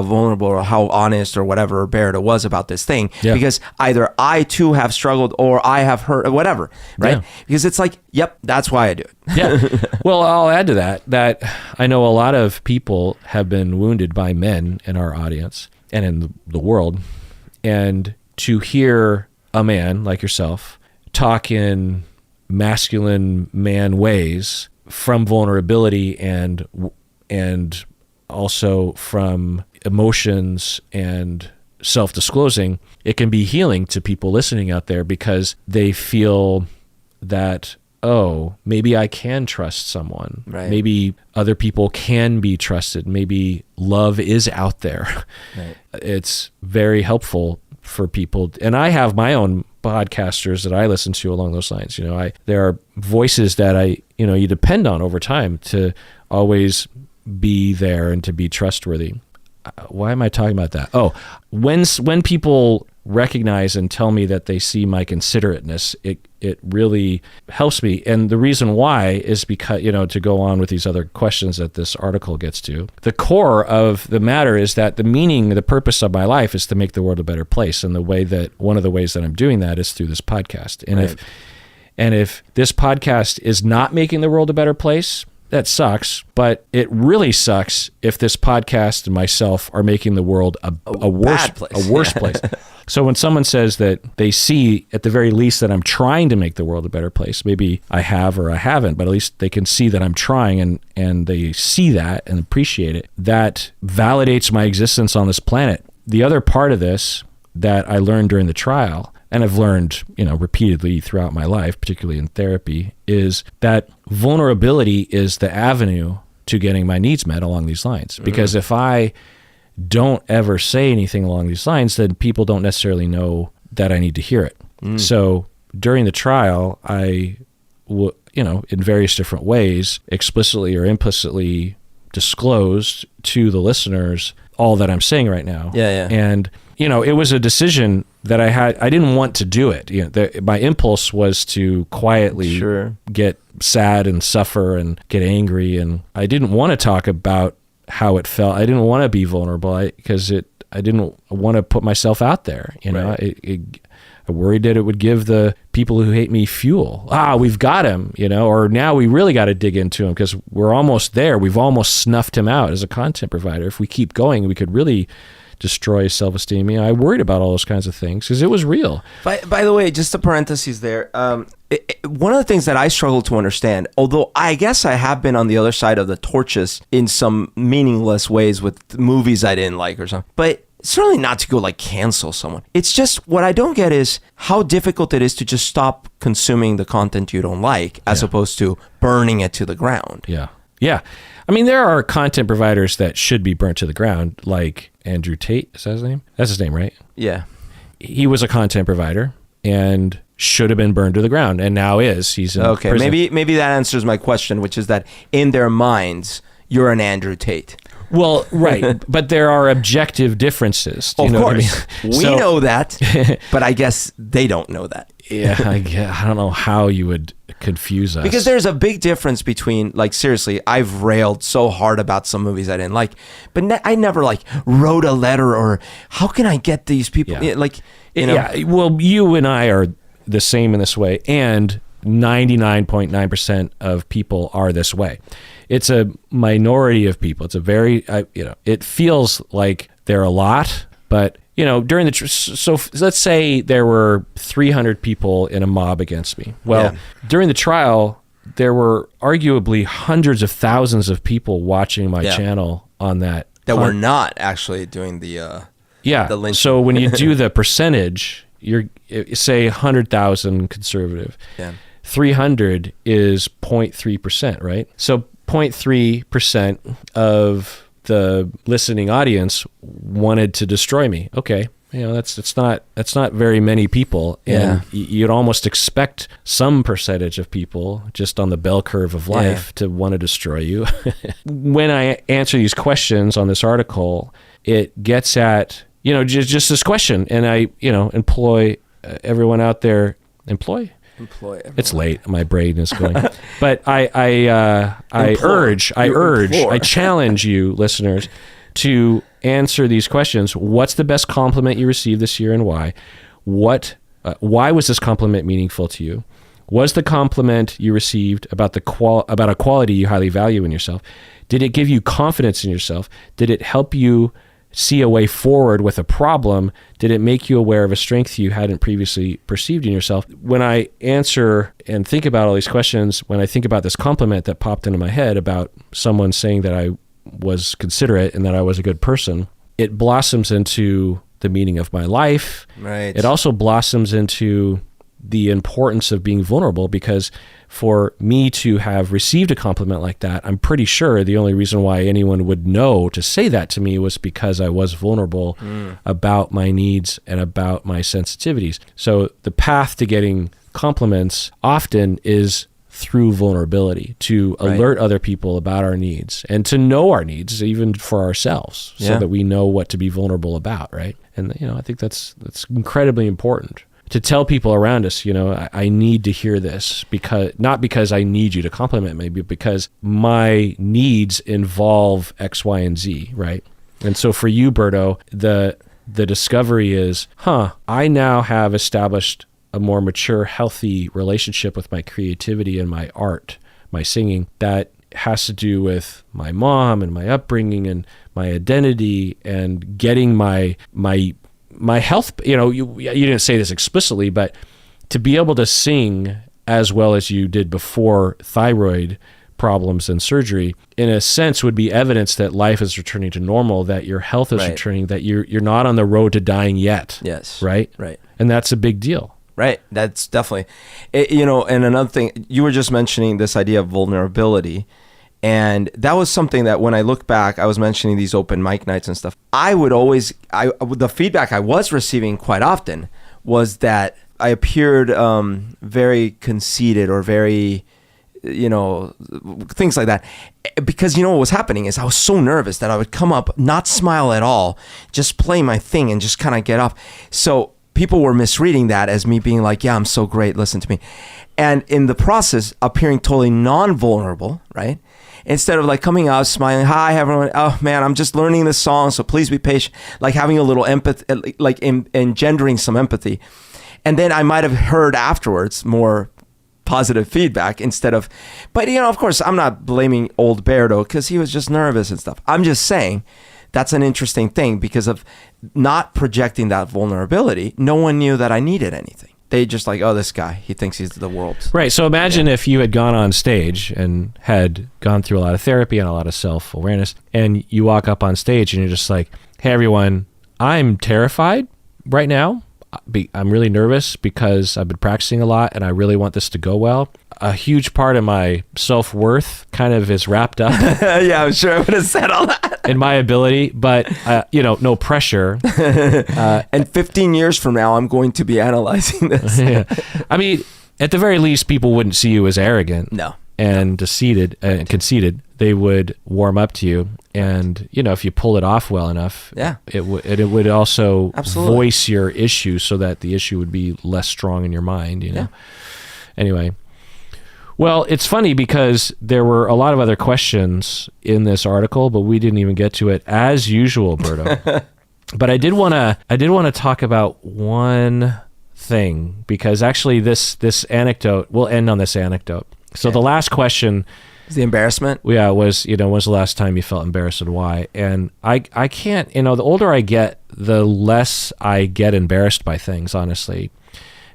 vulnerable or how honest or whatever Barrett was about this thing. Yeah. Because either I too have struggled or I have hurt or whatever, right? Yeah. Because it's like, yep, that's why I do it. Yeah. Well, I'll add to that I know a lot of people have been wounded by men in our audience and in the world. And to hear a man like yourself talk in masculine man ways from vulnerability and also from emotions and self-disclosing, it can be healing to people listening out there, because they feel that, oh, maybe I can trust someone. Right. Maybe other people can be trusted. Maybe love is out there. Right. It's very helpful for people. And I have my own podcasters that I listen to along those lines. There are voices that you depend on over time to always be there and to be trustworthy. Why am I talking about that? Oh, when people recognize and tell me that they see my considerateness, it really helps me. And the reason why is because, to go on with these other questions that this article gets to, the core of the matter is that the purpose of my life is to make the world a better place. And one of the ways that I'm doing that is through this podcast. And if this podcast is not making the world a better place, that sucks, but it really sucks if this podcast and myself are making the world a worse place. So when someone says that they see, at the very least, that I'm trying to make the world a better place, maybe I have or I haven't, but at least they can see that I'm trying, and they see that and appreciate it. That validates my existence on this planet. The other part of this that I learned during the trial, and I've learned, repeatedly throughout my life, particularly in therapy, is that vulnerability is the avenue to getting my needs met along these lines. Because if I don't ever say anything along these lines, then people don't necessarily know that I need to hear it. So during the trial, I, in various different ways, explicitly or implicitly disclosed to the listeners all that I'm saying right now. Yeah. And, it was a decision that I had. I didn't want to do it. My impulse was to quietly get sad and suffer and get angry. And I didn't want to talk about how it felt. I didn't want to be vulnerable because I didn't want to put myself out there. I worried that it would give the people who hate me fuel. We've got him, or now we really got to dig into him because we're almost there. We've almost snuffed him out as a content provider. If we keep going, we could really destroy his self-esteem. I worried about all those kinds of things because it was real. By the way, just a parenthesis there. One of the things that I struggle to understand, although I guess I have been on the other side of the torches in some meaningless ways with movies I didn't like or something, but certainly not to go cancel someone. It's just what I don't get is how difficult it is to just stop consuming the content you don't like as opposed to burning it to the ground. Yeah. I mean, there are content providers that should be burnt to the ground, like Andrew Tate. Is that his name? That's his name, right? Yeah. He was a content provider, and should have been burned to the ground and now is. He's in prison. Maybe that answers my question, which is that in their minds, you're an Andrew Tate. Well, right, but there are objective differences. Do you know what I mean? We know that, but I guess they don't know that. Yeah, I don't know how you would confuse us. Because there's a big difference between, like, seriously, I've railed so hard about some movies I didn't like, but I never, like, wrote a letter or how can I get these people, like, you know. Yeah, well, you and I are the same in this way, and 99.9% of people are this way. It's a minority of people. It's a very, it feels like they're a lot, but, during so let's say there were 300 people in a mob against me. Well, during the trial, there were arguably hundreds of thousands of people watching my channel on that. That were not actually doing the lynching. So when you do the percentage, you're, say 100,000 conservative. Yeah. 300 is 0.3%, right? So 0.3% of the listening audience wanted to destroy me. Okay, that's not very many people, and you'd almost expect some percentage of people just on the bell curve of life to want to destroy you. When I answer these questions on this article, it gets at just this question, and I employ everyone out there. Employ everyone. It's late. My brain is going. But I challenge you, listeners, to answer these questions. What's the best compliment you received this year, and why? Why was this compliment meaningful to you? Was the compliment you received about about a quality you highly value in yourself? Did it give you confidence in yourself? Did it help you see a way forward with a problem? Did it make you aware of a strength you hadn't previously perceived in yourself? When I answer and think about all these questions, when I think about this compliment that popped into my head about someone saying that I was considerate and that I was a good person, it blossoms into the meaning of my life. Right. It also blossoms into the importance of being vulnerable, because for me to have received a compliment like that, I'm pretty sure the only reason why anyone would know to say that to me was because I was vulnerable about my needs and about my sensitivities. So the path to getting compliments often is through vulnerability, to alert other people about our needs and to know our needs even for ourselves, so that we know what to be vulnerable about, right? And I think that's incredibly important. To tell people around us, I need to hear this, not because I need you to compliment me, but because my needs involve X, Y, and Z, right? And so for you, Berto, the discovery is, I now have established a more mature, healthy relationship with my creativity and my art, my singing, that has to do with my mom and my upbringing and my identity and getting my health. You didn't say this explicitly, but to be able to sing as well as you did before thyroid problems and surgery, in a sense, would be evidence that life is returning to normal, that your health is returning, that you're not on the road to dying yet. Yes. Right? Right. And that's a big deal. Right. That's definitely, and another thing, you were just mentioning this idea of vulnerability. And that was something that when I look back, I was mentioning these open mic nights and stuff. The feedback I was receiving quite often was that I appeared very conceited or very, things like that. Because what was happening is I was so nervous that I would come up, not smile at all, just play my thing and just kind of get off. So people were misreading that as me being like, yeah, I'm so great, listen to me. And in the process, appearing totally non-vulnerable, right? Instead of like coming out smiling, hi everyone, oh man, I'm just learning this song, so please be patient, like having a little empathy, like engendering some empathy. And then I might have heard afterwards more positive feedback but of course I'm not blaming old Berto because he was just nervous and stuff. I'm just saying that's an interesting thing, because of not projecting that vulnerability, no one knew that I needed anything. They just like, oh, this guy, he thinks he's the world. Right. So imagine if you had gone on stage and had gone through a lot of therapy and a lot of self-awareness, and you walk up on stage and you're just like, hey, everyone, I'm terrified right now. I'm really nervous because I've been practicing a lot and I really want this to go well. A huge part of my self-worth kind of is wrapped up Yeah, I'm sure I would have said all that. in my ability, but no pressure. And 15 years from now, I'm going to be analyzing this. Yeah. I mean, at the very least, people wouldn't see you as arrogant. No. And conceited. They would warm up to you, and if you pull it off well enough, it would also voice your issue so that the issue would be less strong in your mind. Anyway, well, it's funny because there were a lot of other questions in this article, but we didn't even get to it as usual, Berto. But I did want to talk about one thing, because actually this anecdote, we'll end on this anecdote. So the last question is the embarrassment. Yeah, was when's the last time you felt embarrassed and why? And I can't, the older I get, the less I get embarrassed by things, honestly,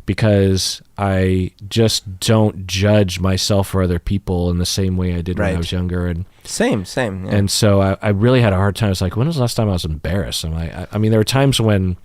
because I just don't judge myself or other people in the same way I did when I was younger. And same. Yeah. And so I really had a hard time. It's like, when was the last time I was embarrassed? I mean, there were times when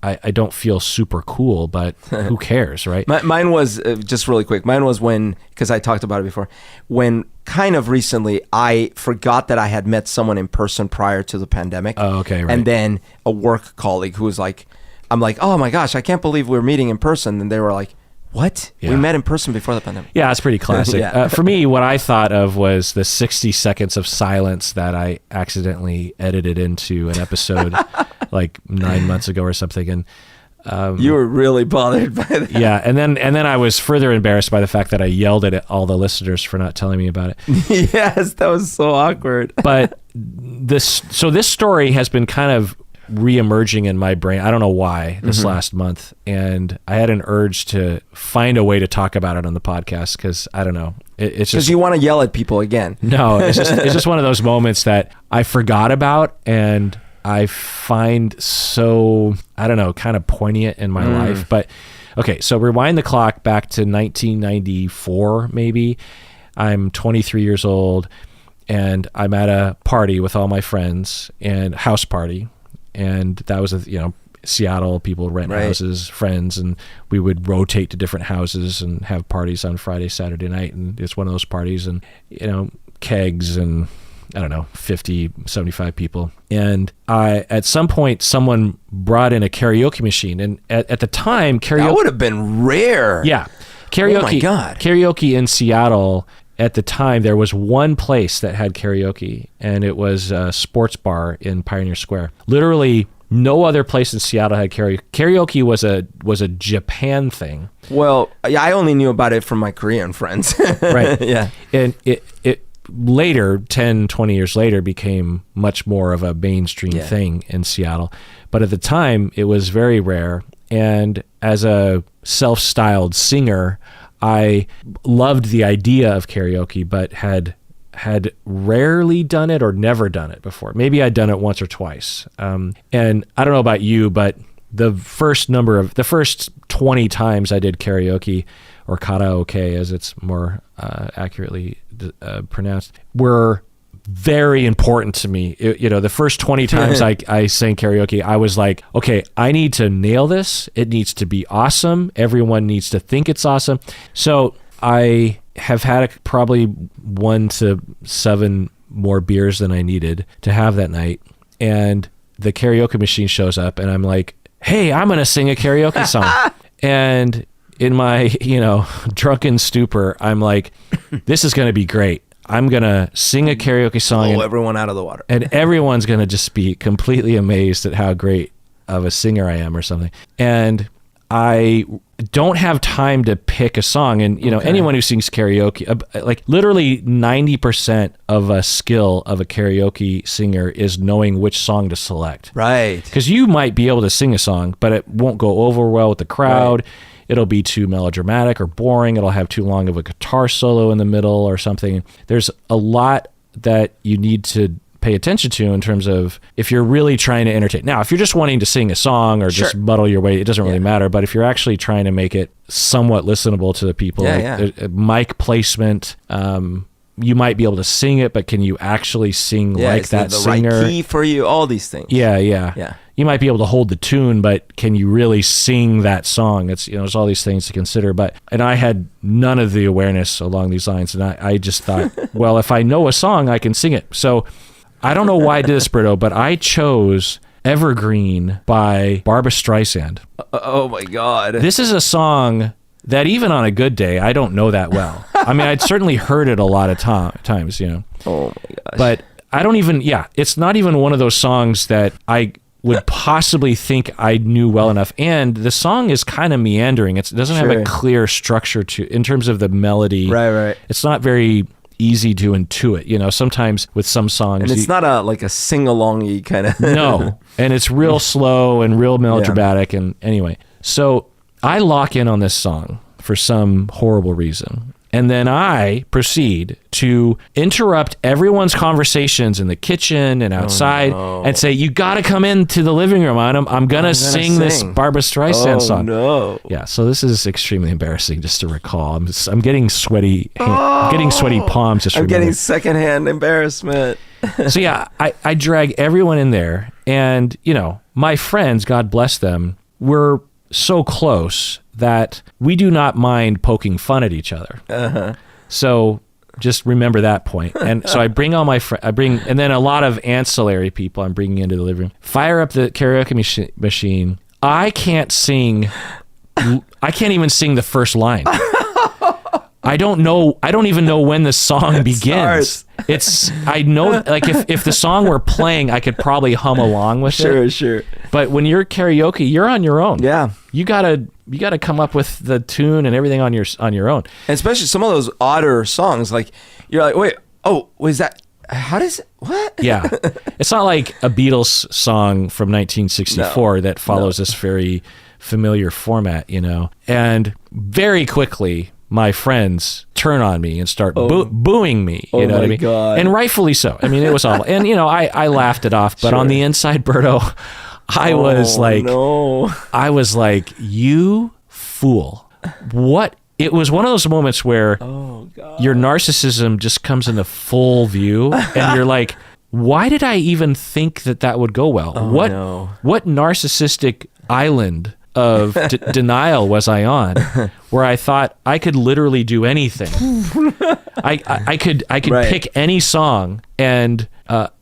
I don't feel super cool, but who cares, right? Mine was, just really quick, because I talked about it before, when kind of recently I forgot that I had met someone in person prior to the pandemic. Oh, okay, right. And then a work colleague who was like, I'm like, oh my gosh, I can't believe we're meeting in person. And they were like, what? Yeah. We met in person before the pandemic. Yeah, it's pretty classic. Yeah. For me, what I thought of was the 60 seconds of silence that I accidentally edited into an episode like 9 months ago or something. And you were really bothered by that. Yeah, and then I was further embarrassed by the fact that I yelled at all the listeners for not telling me about it. Yes, that was so awkward. But this story has been kind of re-emerging in my brain. I don't know why this last month, and I had an urge to find a way to talk about it on the podcast, because I don't know, it's just because you want to yell at people again. No, it's just one of those moments that I forgot about, and I find so, I don't know, kind of poignant in my life. But okay, so rewind the clock back to 1994 maybe. I'm 23 years old, and I'm at a party with all my friends, and house party. And that was, Seattle, people would rent houses, friends, and we would rotate to different houses and have parties on Friday, Saturday night. And it's one of those parties, and, kegs and, I don't know, 50, 75 people. And at some point, someone brought in a karaoke machine. And at the time, karaoke... That would have been rare. Yeah. Karaoke, oh my God. Karaoke in Seattle... At the time, there was one place that had karaoke, and it was a sports bar in Pioneer Square. Literally, no other place in Seattle had karaoke. Karaoke was a Japan thing. Well, I only knew about it from my Korean friends. Right. Yeah. And it later, 10, 20 years later, became much more of a mainstream thing in Seattle. But at the time, it was very rare. And as a self-styled singer, I loved the idea of karaoke, but had rarely done it or never done it before. Maybe I'd done it once or twice. And I don't know about you, but the first 20 times I did karaoke, or karaoke as it's more accurately pronounced, were very important to me. The first 20 times I sang karaoke, I was like, okay, I need to nail this. It needs to be awesome. Everyone needs to think it's awesome. So I have had probably 1 to 7 more beers than I needed to have that night. And the karaoke machine shows up, and I'm like, hey, I'm going to sing a karaoke song. And in my, drunken stupor, I'm like, this is going to be great. I'm going to sing a karaoke song. Blow everyone out of the water. And everyone's going to just be completely amazed at how great of a singer I am or something. And I don't have time to pick a song. And, anyone who sings karaoke, like literally 90% of a skill of a karaoke singer is knowing which song to select. Right. Because you might be able to sing a song, but it won't go over well with the crowd. Right. It'll be too melodramatic or boring. It'll have too long of a guitar solo in the middle or something. There's a lot that you need to pay attention to in terms of if you're really trying to entertain. Now, if you're just wanting to sing a song or just muddle your way, it doesn't really matter. But if you're actually trying to make it somewhat listenable to the people, mic placement, you might be able to sing it, but can you actually sing like that the singer? right key for you, all these things. Yeah. You might be able to hold the tune, but can you really sing that song? It's, there's all these things to consider. And I had none of the awareness along these lines. And I just thought, well, if I know a song, I can sing it. So I don't know why I did this, Berto, but I chose Evergreen by Barbra Streisand. Oh my God. This is a song that even on a good day, I don't know that well. I mean, I'd certainly heard it a lot of times, Oh my gosh. But I don't even, it's not even one of those songs that I would possibly think I knew well enough. And the song is kind of meandering. It doesn't have a clear structure in terms of the melody. Right. It's not very easy to intuit. Sometimes with some songs. And it's not like a sing-along-y kind of. No. And it's real slow and real melodramatic. And anyway, so I lock in on this song for some horrible reason. And then I proceed to interrupt everyone's conversations in the kitchen and outside and say, you got to come into the living room. I'm going to sing this Barbra Streisand song. No. Yeah, so this is extremely embarrassing just to recall. I'm getting sweaty. I'm getting sweaty palms just I'm getting secondhand embarrassment. So yeah, I drag everyone in there. And, my friends, God bless them, were so close that we do not mind poking fun at each other. Uh-huh. So just remember that point. And so I bring all my friends, and then a lot of ancillary people I'm bringing into the living room. Fire up the karaoke machine. I can't even sing the first line. I don't even know when the song begins. I know, like if the song were playing, I could probably hum along with it. Sure. But when you're karaoke, you're on your own. Yeah. You gotta come up with the tune and everything on your own. And especially some of those odder songs, like you're like, wait, was that? How does it? What? Yeah, it's not like a Beatles song from 1964 that follows this very familiar format, And very quickly, my friends turn on me and start booing me. You know what I mean? God. And rightfully so. I mean, it was awful. And I laughed it off, but on the inside, Berto, I was like, you fool. What? It was one of those moments where your narcissism just comes into full view, and you're like, why did I even think that would go well? What narcissistic island of denial was I on, where I thought I could literally do anything? I could pick any song and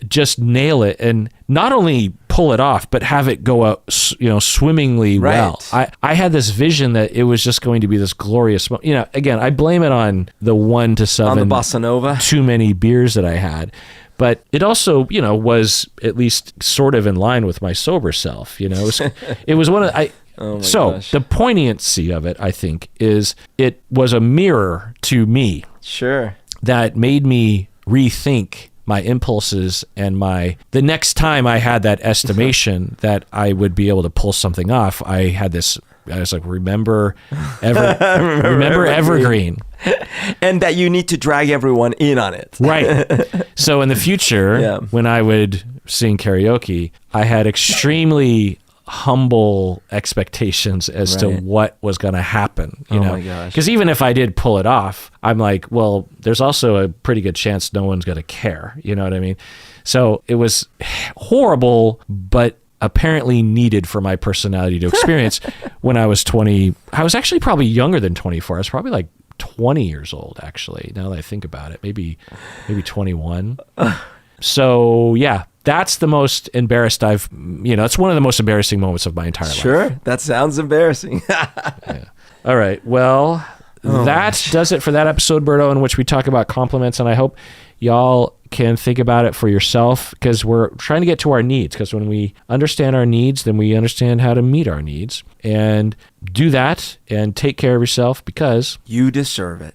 just nail it, and not only pull it off, but have it go out, swimmingly well. I had this vision that it was just going to be this glorious, again, I blame it on the 1 to 7 on the bossa nova, too many beers that I had. But it also, was at least sort of in line with my sober self. It was one of gosh. The poignancy of it, I think, is it was a mirror to me. Sure. That made me rethink my impulses and the next time I had that estimation that I would be able to pull something off, I was like, remember Evergreen. And that you need to drag everyone in on it. Right. So in the future, when I would sing karaoke, I had extremely humble expectations as to what was going to happen. My gosh. Because even if I did pull it off, I'm like, well, there's also a pretty good chance no one's going to care. You know what I mean? So it was horrible, but apparently needed for my personality to experience. When I was 20, I was actually probably younger than 24. I was probably like 20 years old, actually, now that I think about it. Maybe 21. So yeah, that's the most embarrassed it's one of the most embarrassing moments of my entire life. Sure, that sounds embarrassing. Yeah. All right, well, that does it for that episode, Berto, in which we talk about compliments, and I hope y'all can think about it for yourself, because we're trying to get to our needs, because when we understand our needs, then we understand how to meet our needs, and do that and take care of yourself, because you deserve it.